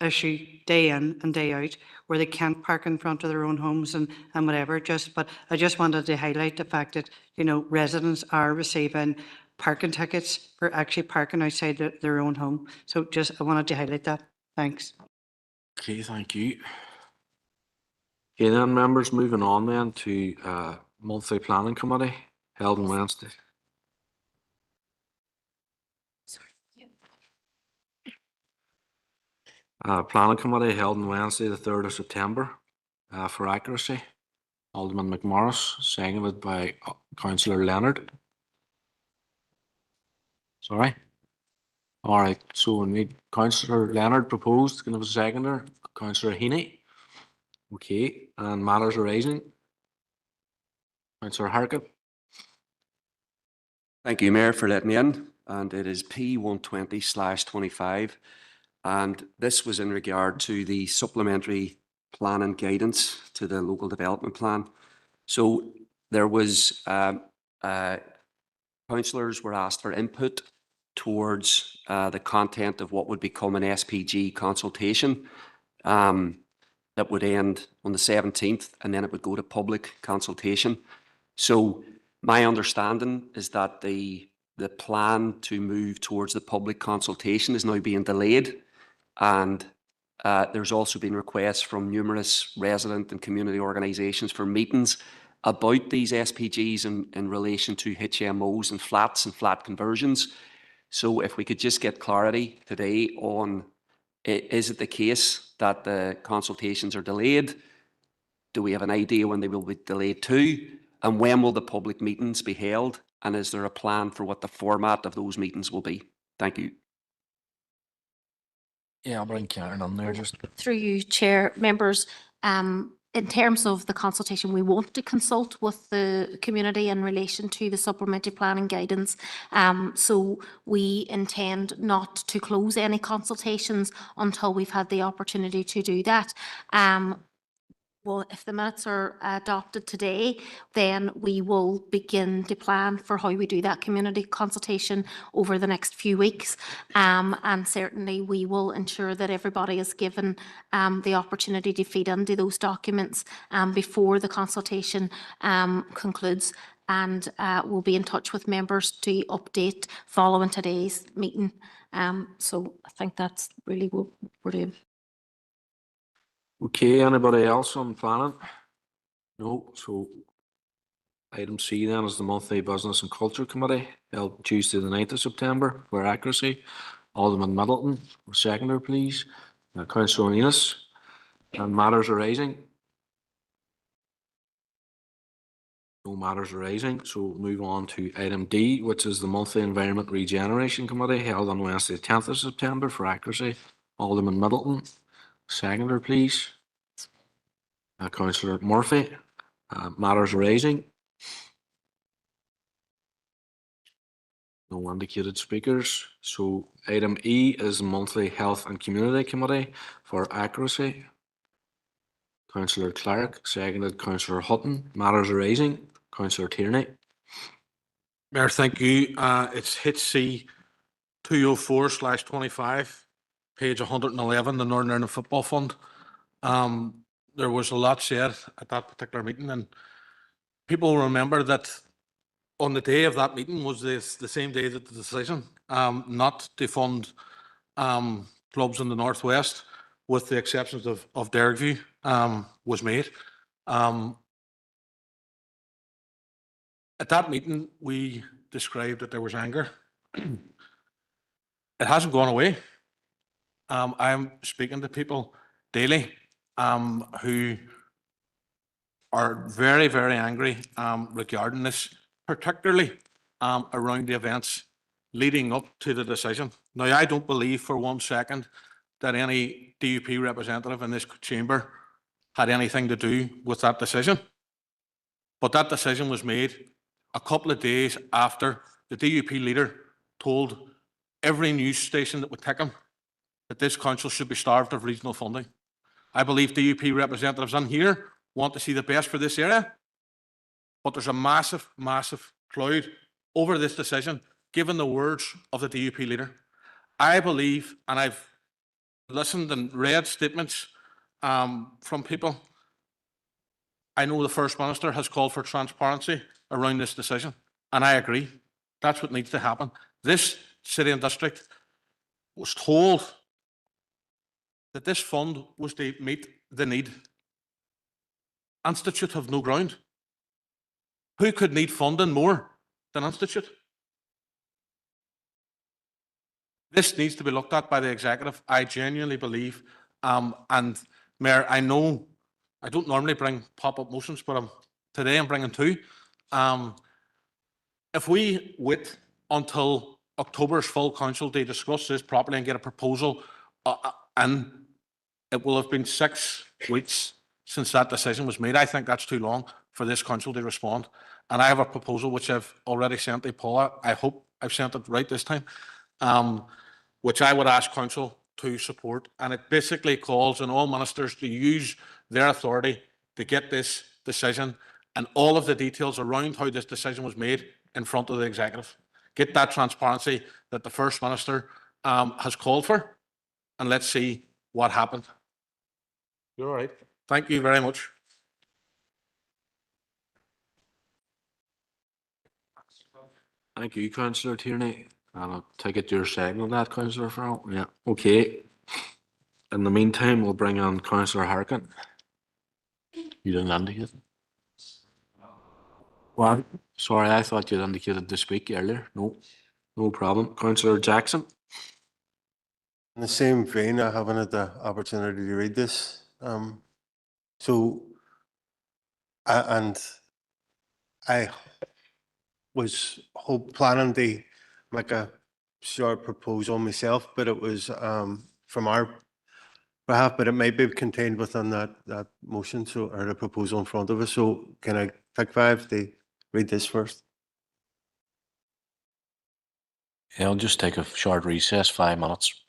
issue day in and day out, where they can't park in front of their own homes and whatever. But I just wanted to highlight the fact that, residents are receiving parking tickets for actually parking outside their own home. So I wanted to highlight that. Thanks. Okay, thank you. Okay then, members, moving on then to monthly planning committee held on Wednesday. Planning committee held on Wednesday the 3rd of September. For accuracy, Alderman McMorris, seconded by Councillor Leonard. Sorry. All right, so we need Councillor Leonard proposed. Can I have a seconder? Councillor Heaney. Okay, and matters arising. Councillor Harkin. Thank you, Mayor, for letting me in. And it is P120/25. And this was in regard to the supplementary planning guidance to the local development plan. So there was, councillors were asked for input towards the content of what would become an SPG consultation that would end on the 17th, and then it would go to public consultation. So my understanding is that the plan to move towards the public consultation is now being delayed, and there's also been requests from numerous resident and community organisations for meetings about these SPGs in relation to HMOs and flat conversions. So if we could just get clarity today on, is it the case that the consultations are delayed? Do we have an idea when they will be delayed to? And when will the public meetings be held? And is there a plan for what the format of those meetings will be? Thank you. Yeah, I'll bring Karen on there just. Through you, Chair, members, in terms of the consultation, we want to consult with the community in relation to the supplementary planning guidance. So we intend not to close any consultations until we've had the opportunity to do that. Well, if the minutes are adopted today, then we will begin to plan for how we do that community consultation over the next few weeks. And certainly we will ensure that everybody is given the opportunity to feed into those documents before the consultation concludes. And we'll be in touch with members to update following today's meeting. So I think that's really what we're doing. Okay, anybody else on planning? No, so item C then is the monthly Business and Culture Committee held Tuesday the 9th of September for accuracy. Alderman Middleton, seconder please. Councillor Enos, and matters arising. No matters arising, so we'll move on to item D, which is the monthly Environment Regeneration Committee held on Wednesday the 10th of September for accuracy. Alderman Middleton, seconder please. Councillor Murphy, matters arising. No indicated speakers. So item E is the monthly Health and Community Committee for accuracy. Councillor Clark, seconded Councillor Hutton. Matters arising. Councillor Tierney. Mayor, thank you. It's HC 204/25, page 111, the Northern Ireland Football Fund. There was a lot said at that particular meeting, and people remember that on the day of that meeting was the same day that the decision not to fund clubs in the Northwest, with the exceptions of Derryview, was made. At that meeting, we described that there was anger. It hasn't gone away. I'm speaking to people daily who are very, very angry regarding this, particularly around the events leading up to the decision. Now, I don't believe for 1 second that any DUP representative in this chamber had anything to do with that decision. But that decision was made a couple of days after the DUP leader told every news station that would take him that this council should be starved of regional funding. I believe DUP representatives in here want to see the best for this area, but there's a massive, massive cloud over this decision, given the words of the DUP leader. I believe, and I've listened and read statements from people, I know the First Minister has called for transparency around this decision, and I agree. That's what needs to happen. This city and district was told that this fund was to meet the need. Institute have no ground. Who could need funding more than Institute? This needs to be looked at by the executive, I genuinely believe. And Mayor, I know I don't normally bring pop-up motions, but today I'm bringing two. If we wait until October's full council to discuss this properly and get a proposal, and it will have been 6 weeks since that decision was made. I think that's too long for this council to respond. And I have a proposal which I've already sent to Paula. I hope I've sent it right this time, which I would ask council to support. And it basically calls on all ministers to use their authority to get this decision and all of the details around how this decision was made in front of the executive. Get that transparency that the First Minister has called for, and let's see what happened. You're all right. Thank you very much. Thank you, Councillor Tierney. And I'll take it your second on that, Councillor Farrell. Yeah, okay. In the meantime, we'll bring on Councillor Harkin. You didn't indicate. What? Sorry, I thought you'd indicated to speak earlier. No, no problem. Councillor Jackson. In the same vein, I haven't had the opportunity to read this. I was planning to make a short proposal myself, but it was from our Perhaps, but it might be contained within that motion, so, or the proposal in front of us. So can I take 5 to read this first? Yeah, I'll just take a short recess, 5 minutes.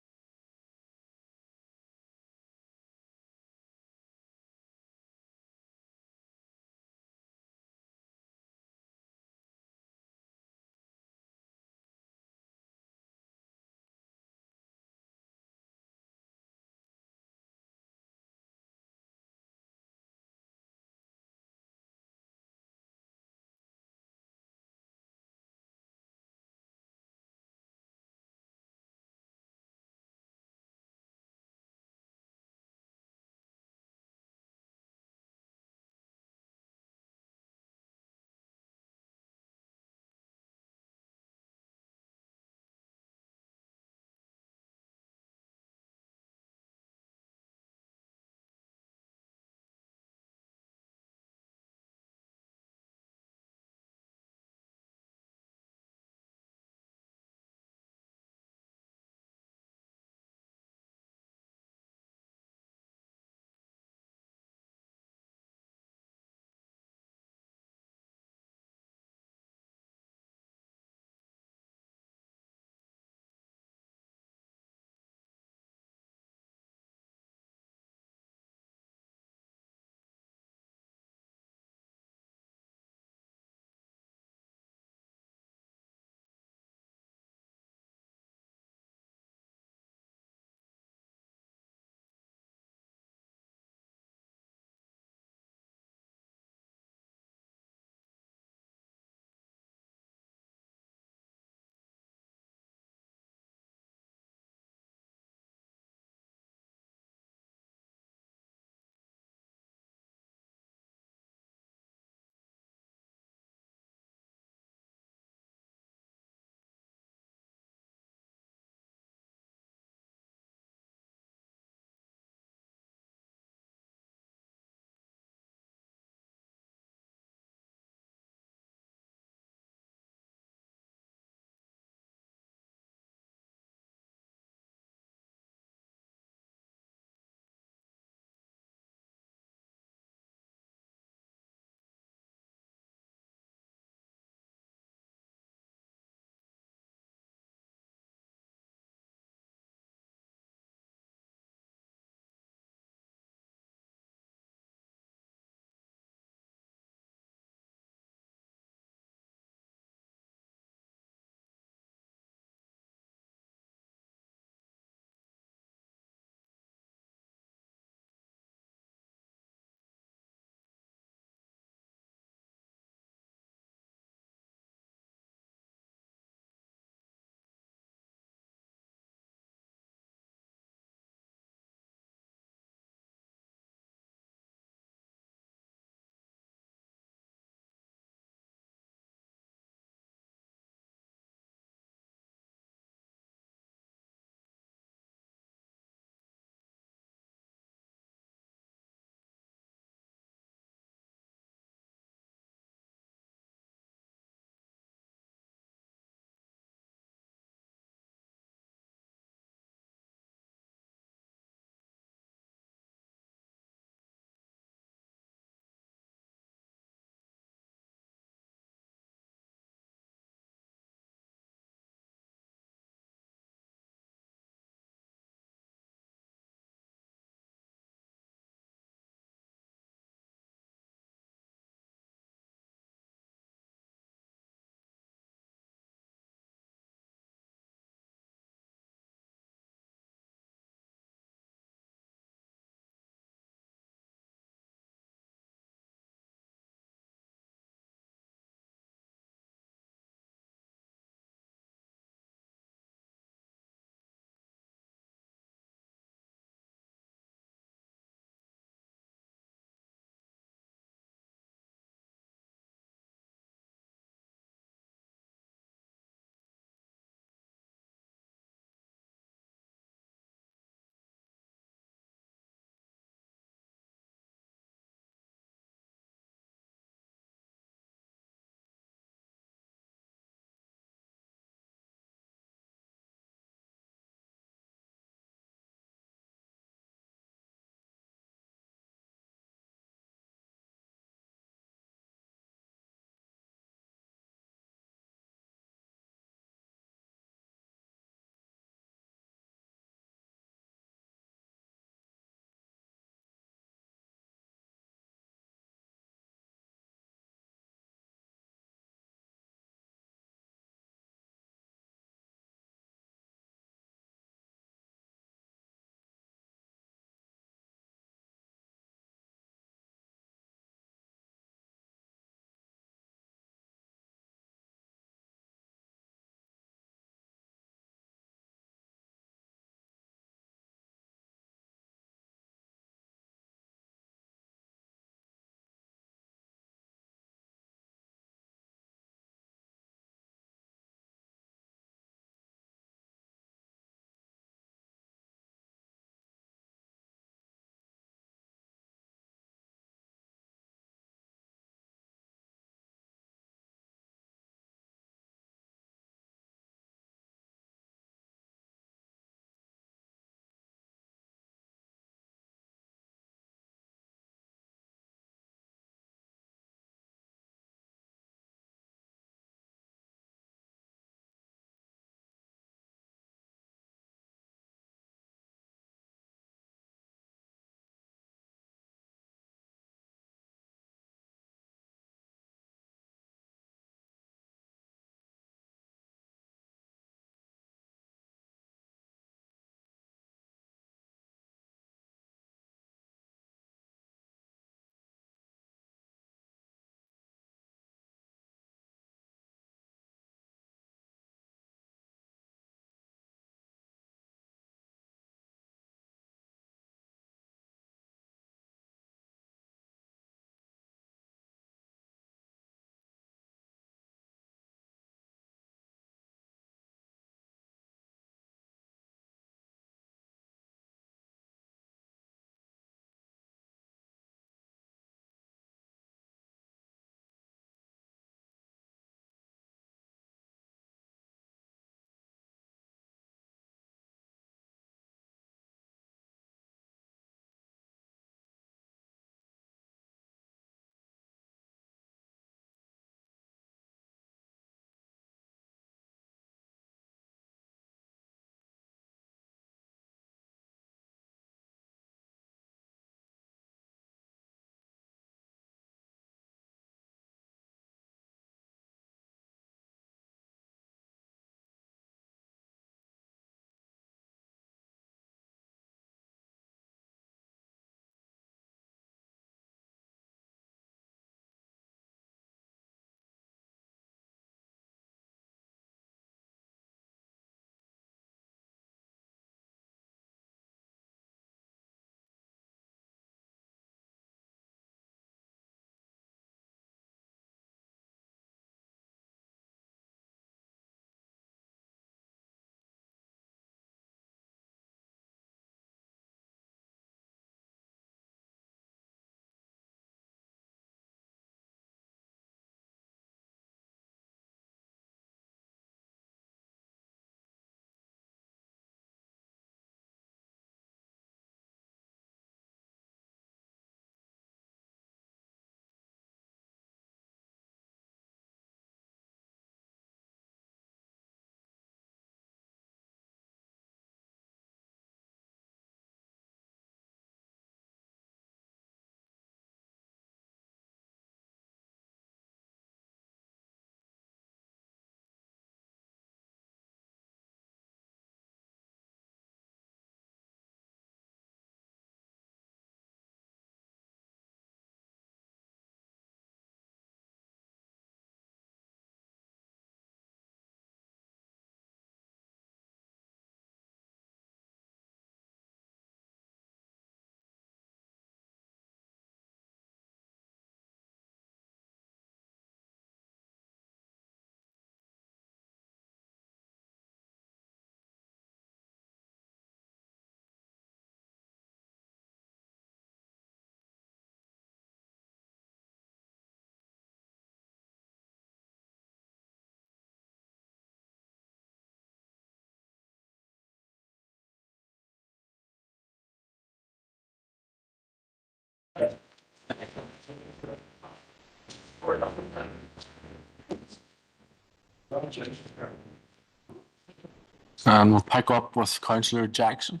And we'll pick up with Councillor Jackson.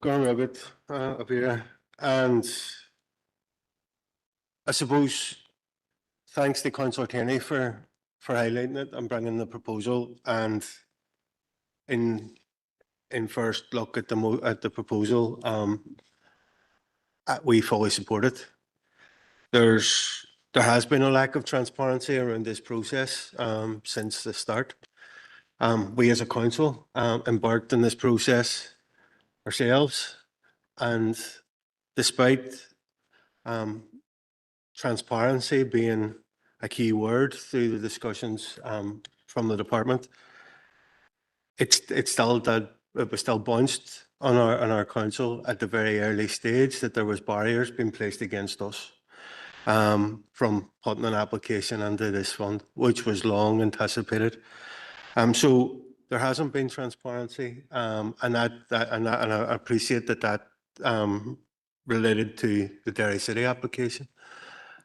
Gone Ribbit up here. And I suppose thanks to Councillor Tierney for highlighting it and bringing the proposal. And in first look at the proposal, we fully support it. There has been a lack of transparency around this process since the start. We as a council embarked in this process ourselves, and despite transparency being a key word through the discussions from the department, it was still bounced on our council at the very early stage that there was barriers being placed against us from putting an application into this fund, which was long anticipated. So there hasn't been transparency, and I appreciate that related to the Derry City application.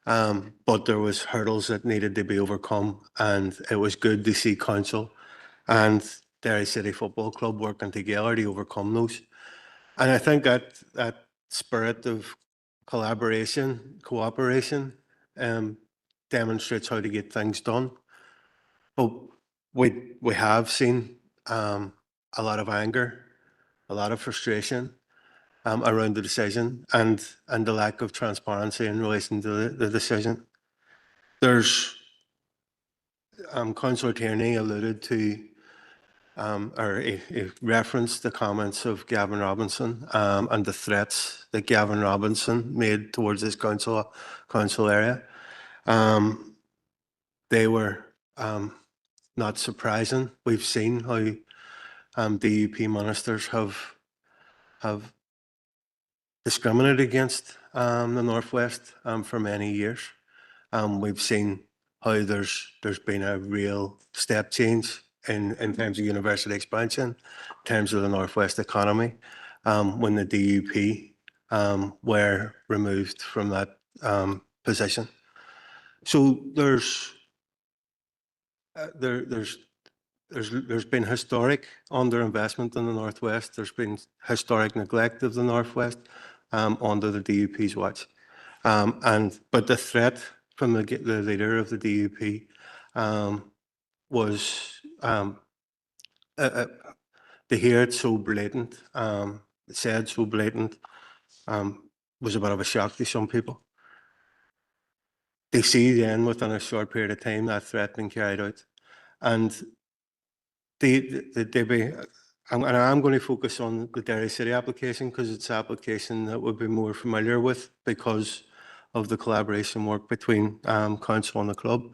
But there was hurdles that needed to be overcome, and it was good to see council and Derry City Football Club working together to overcome those. And I think that spirit of collaboration, cooperation, demonstrates how to get things done. But we have seen a lot of anger, a lot of frustration around the decision, and the lack of transparency in relation to the decision. There's Councillor Tierney alluded to or he referenced the comments of Gavin Robinson and the threats that Gavin Robinson made towards this council area. They were not surprising. We've seen how DUP ministers have discriminated against the Northwest for many years. We've seen how there's been a real step change in terms of university expansion, in terms of the Northwest economy, when the DUP were removed from that position. So there's been historic underinvestment in the Northwest. There's been historic neglect of the Northwest under the DUP's watch. But the threat from the leader of the DUP was to hear it so blatant, said so blatant, was a bit of a shock to some people. They see then within a short period of time that threat being carried out. And I'm going to focus on the Derry City application because it's an application that we'll be more familiar with because of the collaboration work between council and the club.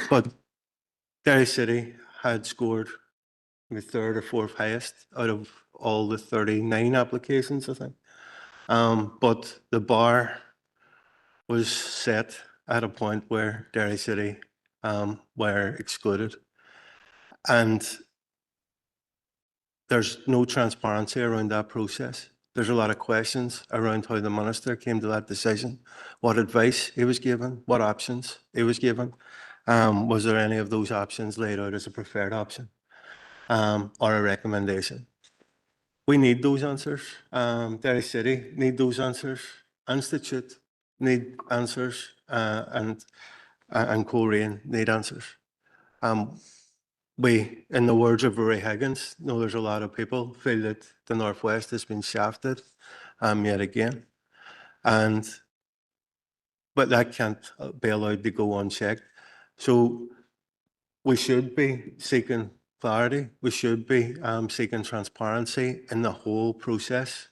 But Derry City had scored the third or fourth highest out of all the 39 applications, I think. But the bar was set at a point where Derry City were excluded. And there's no transparency around that process. There's a lot of questions around how the minister came to that decision, what advice he was given, what options he was given. Was there any of those options laid out as a preferred option or a recommendation? We need those answers. Derry City need those answers. Institute need answers, and Coleraine need answers. We, in the words of Rory Higgins, know there's a lot of people feel that the Northwest has been shafted yet again. But that can't be allowed to go unchecked. So we should be seeking clarity. We should be seeking transparency in the whole process.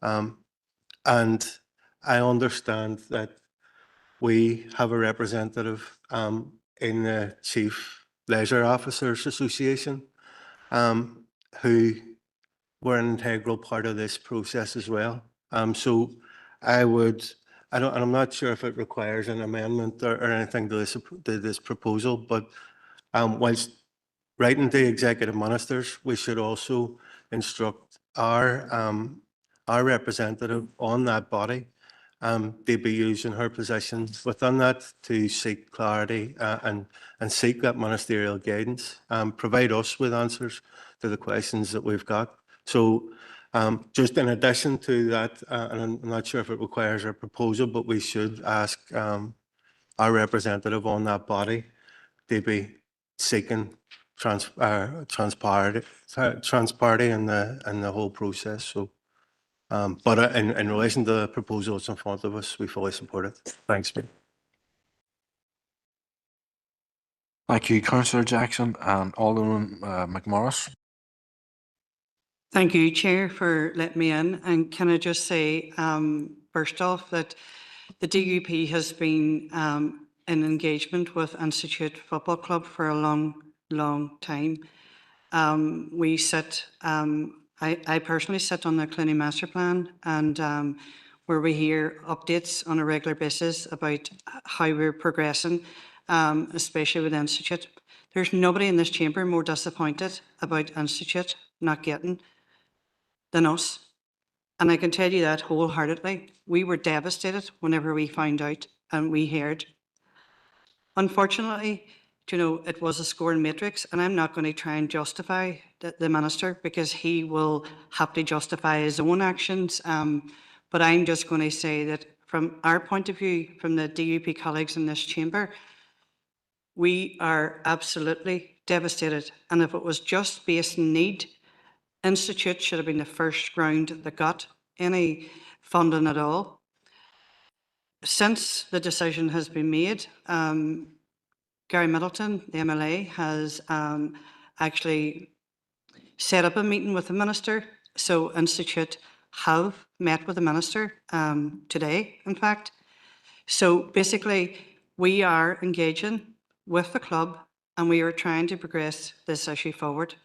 And I understand that we have a representative in the Chief Leisure Officers Association who were an integral part of this process as well. So I'm not sure if it requires an amendment or anything to this proposal, but whilst writing to executive ministers, we should also instruct our representative on that body they'd be using her position within that to seek clarity and seek that ministerial guidance, provide us with answers to the questions that we've got. So just in addition to that, and I'm not sure if it requires a proposal, but we should ask our representative on that body to be seeking transparency in the whole process. So, but in relation to the proposal that's in front of us, we fully support it. Thanks, mate. Thank you, Councillor Jackson and Alderman McMorris. Thank you, Chair, for letting me in. And can I just say, first off, that the DUP has been in engagement with Institute Football Club for a long time. We sit, I personally sit on the Cluny Master Plan, and where we hear updates on a regular basis about how we're progressing, especially with Institute. There's nobody in this chamber more disappointed about Institute not getting than us. And I can tell you that wholeheartedly. We were devastated whenever we found out and we heard. Unfortunately, you know, it was a scoring matrix, and I'm not going to try and justify the minister because he will have to justify his own actions. But I'm just going to say that from our point of view, from the DUP colleagues in this chamber, we are absolutely devastated. And if it was just based on need, Institute should have been the first ground that got any funding at all. Since the decision has been made, Gary Middleton, the MLA, has actually set up a meeting with the minister. So Institute have met with the minister today, in fact. So basically, we are engaging with the club and we are trying to progress this issue forward.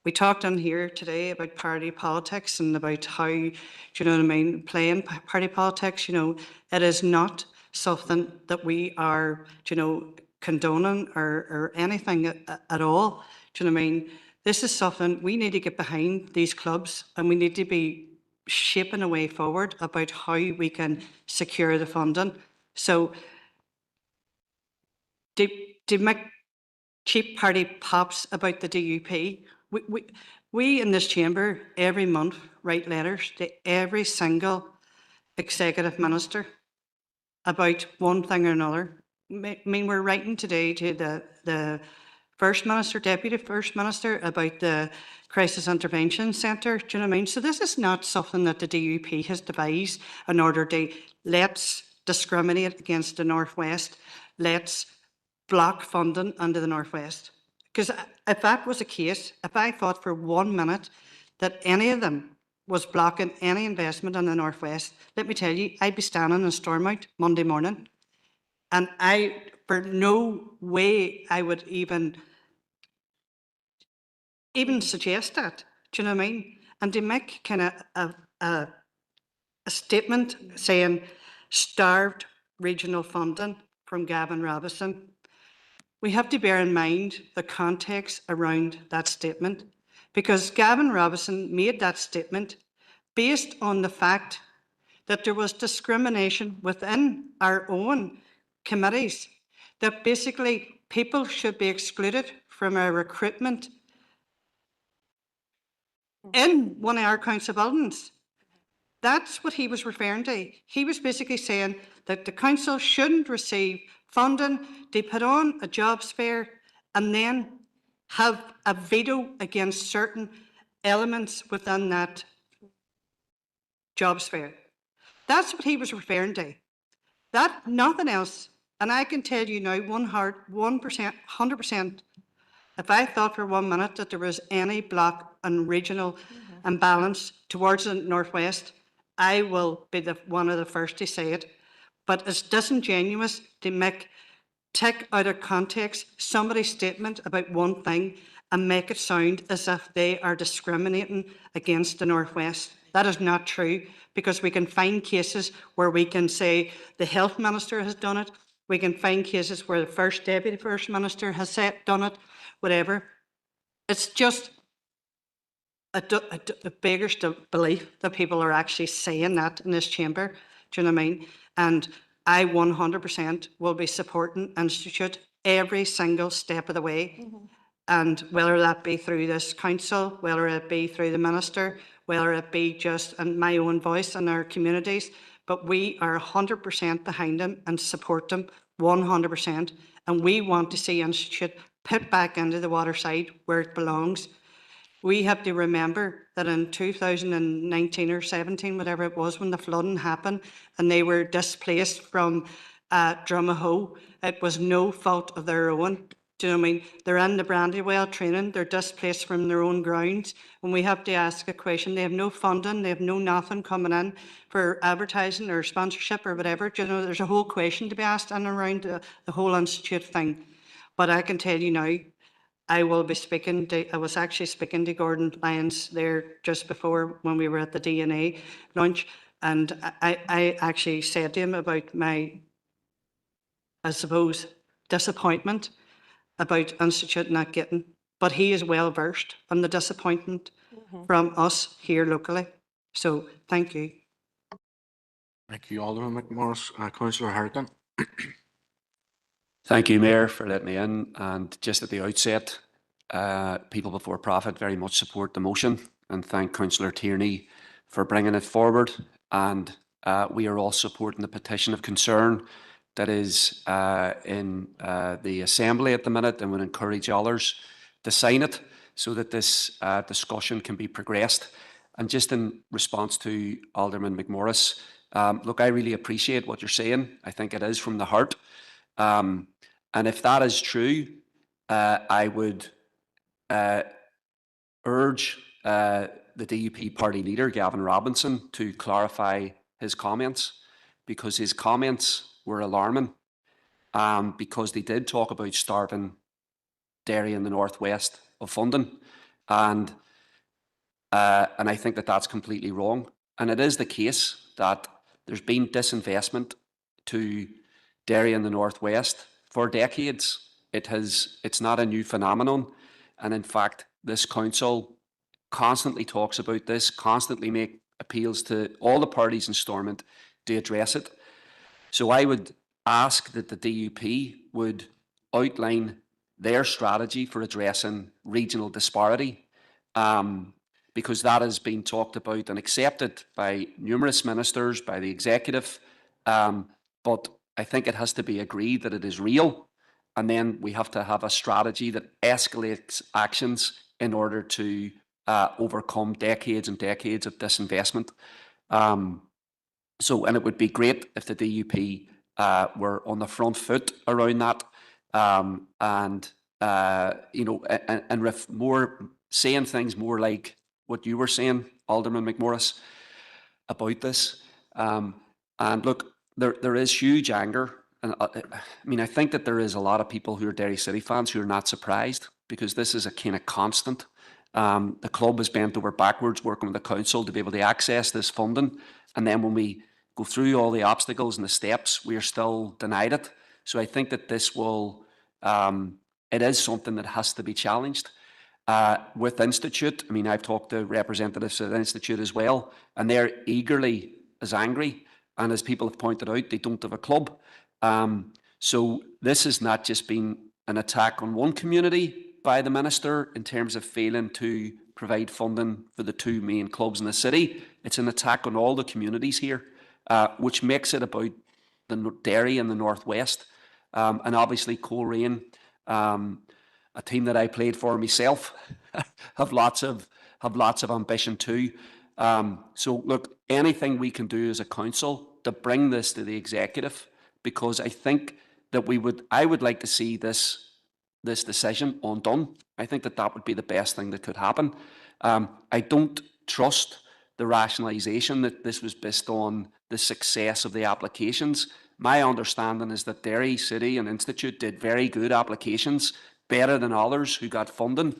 We talked on here today about party politics and about how, do you know what I mean, playing party politics. You know, it is not something that we are, you know, condoning or anything at all. Do you know what I mean? This is something we need to get behind these clubs, and we need to be shaping a way forward about how we can secure the funding. So to make cheap party pops about the DUP, we in this chamber every month write letters to every single executive minister about one thing or another. I mean, we're writing today to the First Minister, Deputy First Minister, about the Crisis Intervention Centre. Do you know what I mean? So this is not something that the DUP has devised in order to let's discriminate against the Northwest, let's block funding under the Northwest. Because if that was the case, if I thought for 1 minute that any of them was blocking any investment in the Northwest, let me tell you, I'd be standing in Stormont Monday morning. And for no way I would even suggest that. Do you know what I mean? And to make kind of a statement saying starved regional funding from Gavin Robinson, we have to bear in mind the context around that statement, because Gavin Robinson made that statement based on the fact that there was discrimination within our own committees, that basically people should be excluded from our recruitment in one of our council buildings. That's what he was referring to. He was basically saying that the council shouldn't receive funding to put on a jobs fair and then have a veto against certain elements within that jobs fair. That's what he was referring to. That, nothing else. And I can tell you now, 100%, 100%, if I thought for 1 minute that there was any block and regional imbalance towards the Northwest, I will be one of the first to say it. But it's disingenuous to take out of context somebody's statement about one thing and make it sound as if they are discriminating against the Northwest. That is not true, because we can find cases where we can say the Health Minister has done it, we can find cases where the First Deputy First Minister has done it, whatever. It's just it beggars the belief that people are actually saying that in this chamber. Do you know what I mean? And I 100% will be supporting Institute every single step of the way. And whether that be through this council, whether it be through the minister, whether it be just in my own voice in our communities, but we are 100% behind them and support them 100%. And we want to see Institute put back into the waterside where it belongs. We have to remember that in 2019 or 17, whatever it was, when the flooding happened and they were displaced from Drumahoe, it was no fault of their own. Do you know what I mean? They're in the Brandywell training, they're displaced from their own grounds, and we have to ask a question. They have no funding, they have no nothing coming in for advertising or sponsorship or whatever. Do you know, there's a whole question to be asked and around the whole Institute thing. But I can tell you now, I will be speaking to, I was actually speaking to Gordon Lyons there just before when we were at the DNA lunch, and I actually said to him about my, I suppose, disappointment about Institute not getting, but he is well versed on the disappointment from us here locally. So thank you. Thank you, Alderman McMorris. Councillor Harrigan. Thank you, Mayor, for letting me in. And just at the outset, People Before Profit very much support the motion, and thank Councillor Tierney for bringing it forward. And we are all supporting the petition of concern that is in the Assembly at the minute, and would encourage others to sign it so that this discussion can be progressed. And just in response to Alderman McMorris, look, I really appreciate what you're saying. I think it is from the heart. And if that is true, I would urge the DUP party leader, Gavin Robinson, to clarify his comments, because his comments were alarming, because they did talk about starving Derry in the northwest of funding, and I think that that's completely wrong. And it is the case that there's been disinvestment to Derry in the northwest for decades. It's not a new phenomenon, and in fact, this council constantly talks about this, constantly make appeals to all the parties in Stormont to address it. So I would ask that the DUP would outline their strategy for addressing regional disparity, because that has been talked about and accepted by numerous ministers, by the executive, but I think it has to be agreed that it is real, and then we have to have a strategy that escalates actions in order to overcome decades and decades of disinvestment. And it would be great if the DUP were on the front foot around that, and more saying things more like what you were saying, Alderman McMorris, about this. And look, there is huge anger. And I think that there is a lot of people who are Derry City fans who are not surprised, because this is a kind of constant. The club has bent over backwards working with the council to be able to access this funding. And then when we go through all the obstacles and the steps, we are still denied it. So I think that this will, it is something that has to be challenged. With Institute, I've talked to representatives at Institute as well, and they're eagerly as angry. And as people have pointed out, they don't have a club. So this has not just been an attack on one community by the minister in terms of failing to provide funding for the two main clubs in the city. It's an attack on all the communities here, which makes it about the Derry and the northwest. And obviously Coleraine, a team that I played for myself, have lots of ambition too. So look, anything we can do as a council to bring this to the executive, because I think that I would like to see this decision undone. I think that would be the best thing that could happen. I don't trust the rationalisation that this was based on the success of the applications. My understanding is that Derry City and Institute did very good applications, better than others who got funding.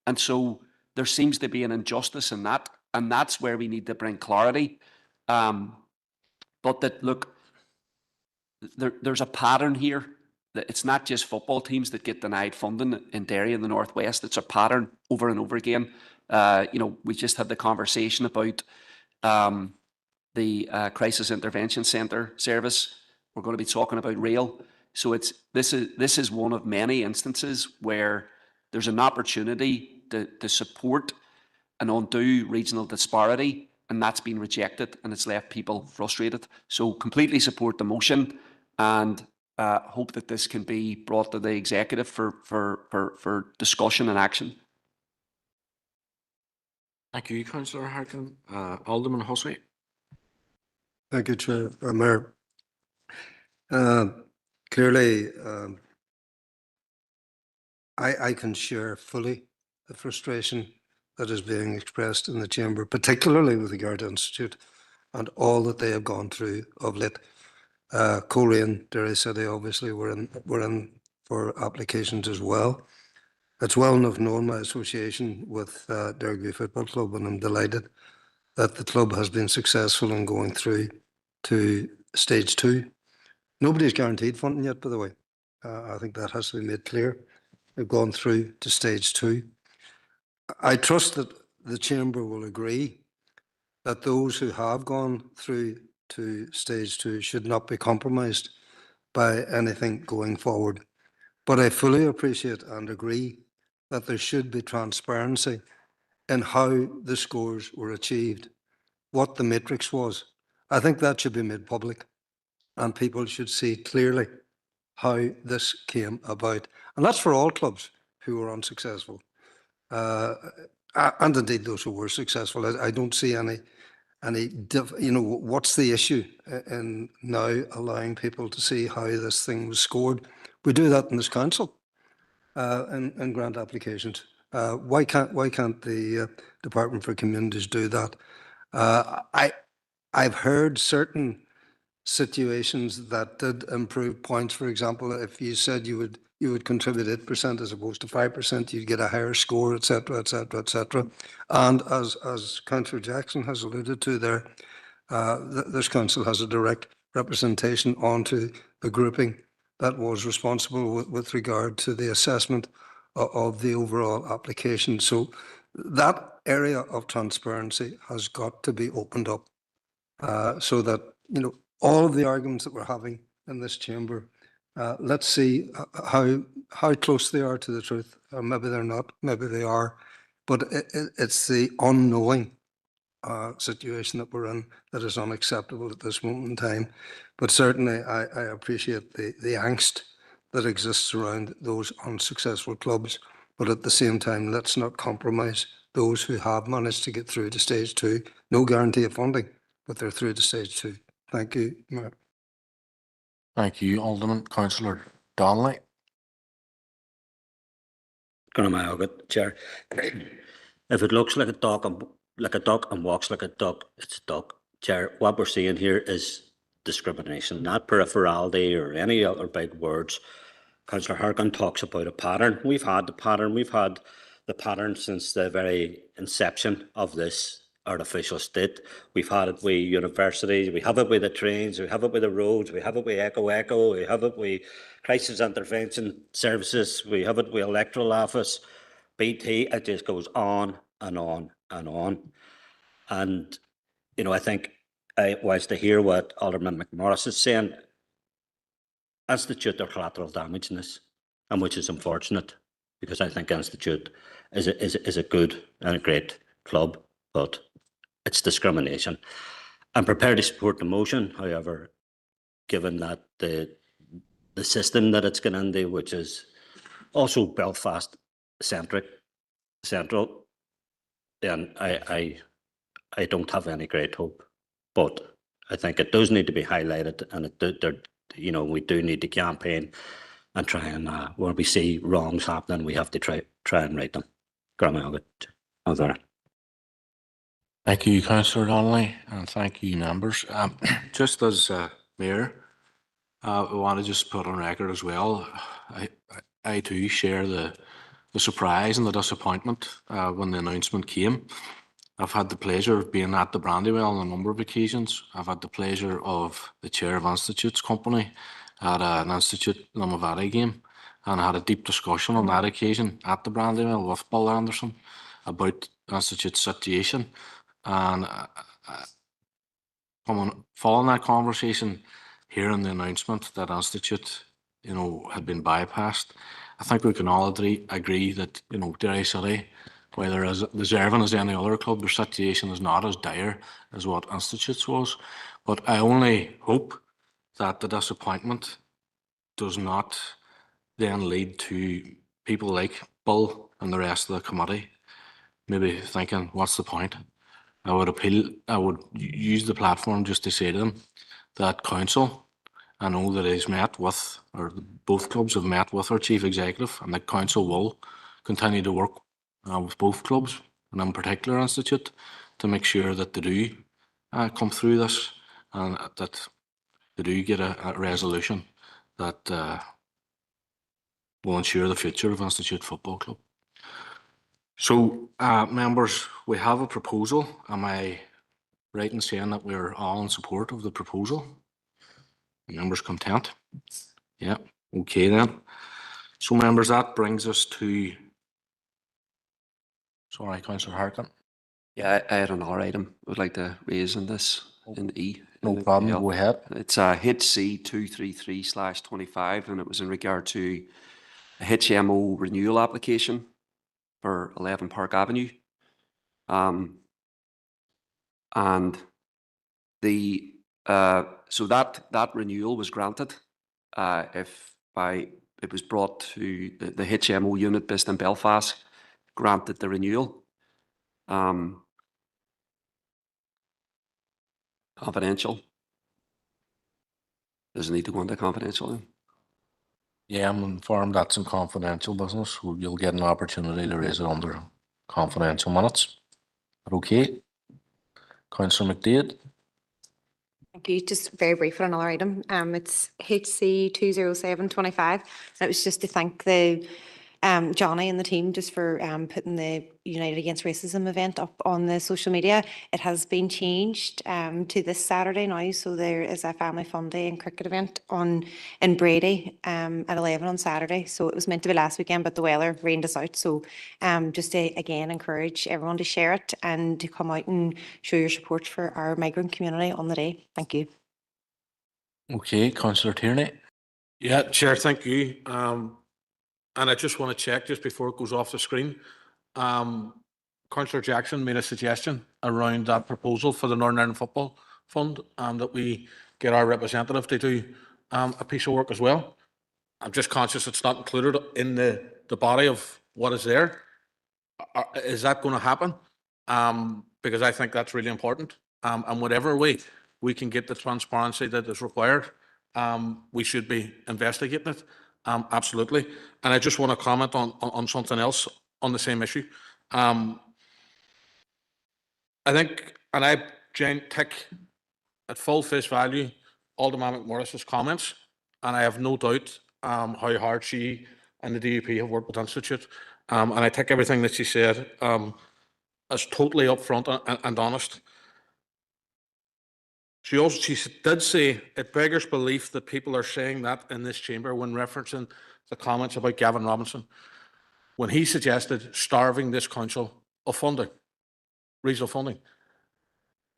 And so there seems to be an injustice in that, and that's where we need to bring clarity. But that, look, there's a pattern here. That it's not just football teams that get denied funding in Derry in the northwest. It's a pattern over and over again. We just had the conversation about the Crisis Intervention Centre service. We're going to be talking about rail. So this is one of many instances where there's an opportunity to support an undue regional disparity, and that's been rejected, and it's left people frustrated. So completely support the motion, and hope that this can be brought to the executive for discussion and action. Thank you, Councillor Harkin. Alderman Hussey. Thank you, Chair. Mayor. Clearly, I can share fully the frustration that is being expressed in the Chamber, particularly with regard to Institute and all that they have gone through of late. Coleraine, Derry City, obviously, we're in for applications as well. It's well enough known my association with Derry Football Club, and I'm delighted that the club has been successful in going through to stage 2. Nobody's guaranteed funding yet, by the way. I think that has to be made clear. They've gone through to stage 2. I trust that the Chamber will agree that those who have gone through to stage 2 should not be compromised by anything going forward. But I fully appreciate and agree that there should be transparency in how the scores were achieved, what the matrix was. I think that should be made public, and people should see clearly how this came about. And that's for all clubs who were unsuccessful. And indeed those who were successful. I don't see any what's the issue in now allowing people to see how this thing was scored? We do that in this council in grant applications. Why can't the Department for Communities do that? I've heard certain situations that did improve points. For example, if you said you would contribute 8% as opposed to 5%, you'd get a higher score, etc., etc., etc. And as Councillor Jackson has alluded to there, this council has a direct representation onto the grouping that was responsible with regard to the assessment of the overall application. So that area of transparency has got to be opened up so that, all of the arguments that we're having in this chamber, let's see how close they are to the truth. Or maybe they're not, maybe they are, but it's the unknowing situation that we're in that is unacceptable at this moment in time. But certainly I appreciate the angst that exists around those unsuccessful clubs. But at the same time, let's not compromise those who have managed to get through to stage 2. No guarantee of funding, but they're through to stage 2. Thank you, Mayor. Thank you, Alderman. Councillor Donnelly. Chair. If it looks like a duck and walks like a duck, it's a duck. Chair, what we're seeing here is discrimination, not peripherality or any other big words. Councillor Harkin talks about a pattern. We've had the pattern since the very inception of this artificial state. We've had it with universities, we have it with the trains, we have it with the roads, we have it with Echo, we have it with crisis intervention services, we have it with electoral office, BT. It just goes on and on and on. And I think whilst I hear what Alderman McMorris is saying, Institute are collateral damage in this, and which is unfortunate, because I think Institute is a good and a great club, but it's discrimination. I'm prepared to support the motion, however, given that the system that it's going into, which is also Belfast central, then I don't have any great hope. But I think it does need to be highlighted, and we do need to campaign and try and where we see wrongs happening, we have to try and right them. Thank you, Councillor Donnelly, and thank you, members. Just as Mayor, I want to just put on record as well, I too share the surprise and the disappointment when the announcement came. I've had the pleasure of being at the Brandywell on a number of occasions. I've had the pleasure of the chair of Institute's company at an Institute Limavady game, and I had a deep discussion on that occasion at the Brandywell with Bill Anderson about Institute's situation. And following that conversation, hearing the announcement that Institute, had been bypassed, I think we can all agree that, Derry City, while they're as deserving as any other club, their situation is not as dire as what Institute's was. But I only hope that the disappointment does not then lead to people like Bill and the rest of the committee maybe thinking, what's the point? I would use the platform just to say to them that council, I know that he's met with, or both clubs have met with our chief executive, and the council will continue to work with both clubs, and in particular Institute, to make sure that they do come through this, and that they do get a resolution that will ensure the future of Institute Football Club. So, members, we have a proposal. Am I right in saying that we're all in support of the proposal? Members content? Yeah, okay then. So, members, that brings us to... Sorry, Councillor Harkin. Yeah, I had another item I would like to raise in this, in E. No problem, go ahead. It's HC 233/25, and it was in regard to a HMO renewal application for 11 Park Avenue. And the so that renewal was granted if it was brought to the HMO unit based in Belfast, granted the renewal. Confidential. Does it need to go into confidential then? Yeah, I'm informed that's in confidential business. You'll get an opportunity to raise it under confidential minutes. But okay. Councillor McDade. Thank you. Just very brief on another item. It's HC 20725. It was just to thank the Johnny and the team just for putting the United Against Racism event up on the social media. It has been changed to this Saturday now, so there is a family fun day and cricket event in Brady at 11 on Saturday. So it was meant to be last weekend, but the weather rained us out. So just to again encourage everyone to share it and to come out and show your support for our migrant community on the day. Thank you. Okay, Councillor Tierney. Yeah, Chair, thank you. And I just want to check just before it goes off the screen. Councillor Jackson made a suggestion around that proposal for the Northern Ireland Football Fund, and that we get our representative to do a piece of work as well. I'm just conscious it's not included in the body of what is there. Is that going to happen? Because I think that's really important. And whatever way we can get the transparency that is required, we should be investigating it. Absolutely. And I just want to comment on something else on the same issue. I think, and I take at full face value Alderman McMorris's comments, and I have no doubt how hard she and the DUP have worked with Institute. And I take everything that she said as totally upfront and honest. She did say it beggars belief that people are saying that in this chamber when referencing the comments about Gavin Robinson, when he suggested starving this council of funding, regional funding.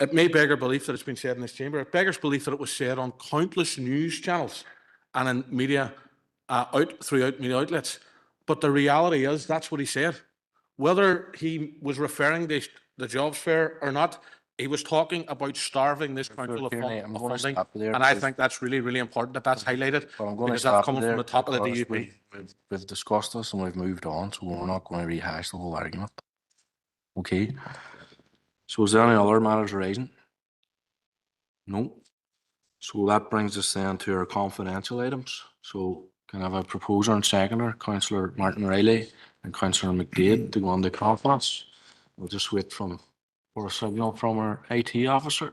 It may beggar belief that it's been said in this chamber. It beggars belief that it was said on countless news channels and in media, throughout media outlets. But the reality is that's what he said. Whether he was referring to the jobs fair or not, he was talking about starving this council of funding, and I think that's really, really important that that's highlighted, because that's coming from the top of the DUP. We've discussed this and we've moved on, so we're not going to rehash the whole argument. Okay. So is there any other matters arising? No. So that brings us then to our confidential items. So can I have a proposer and seconder, Councillor Martin Riley and Councillor McDade, to go on to confidence? We'll just wait for a signal from our IT officer.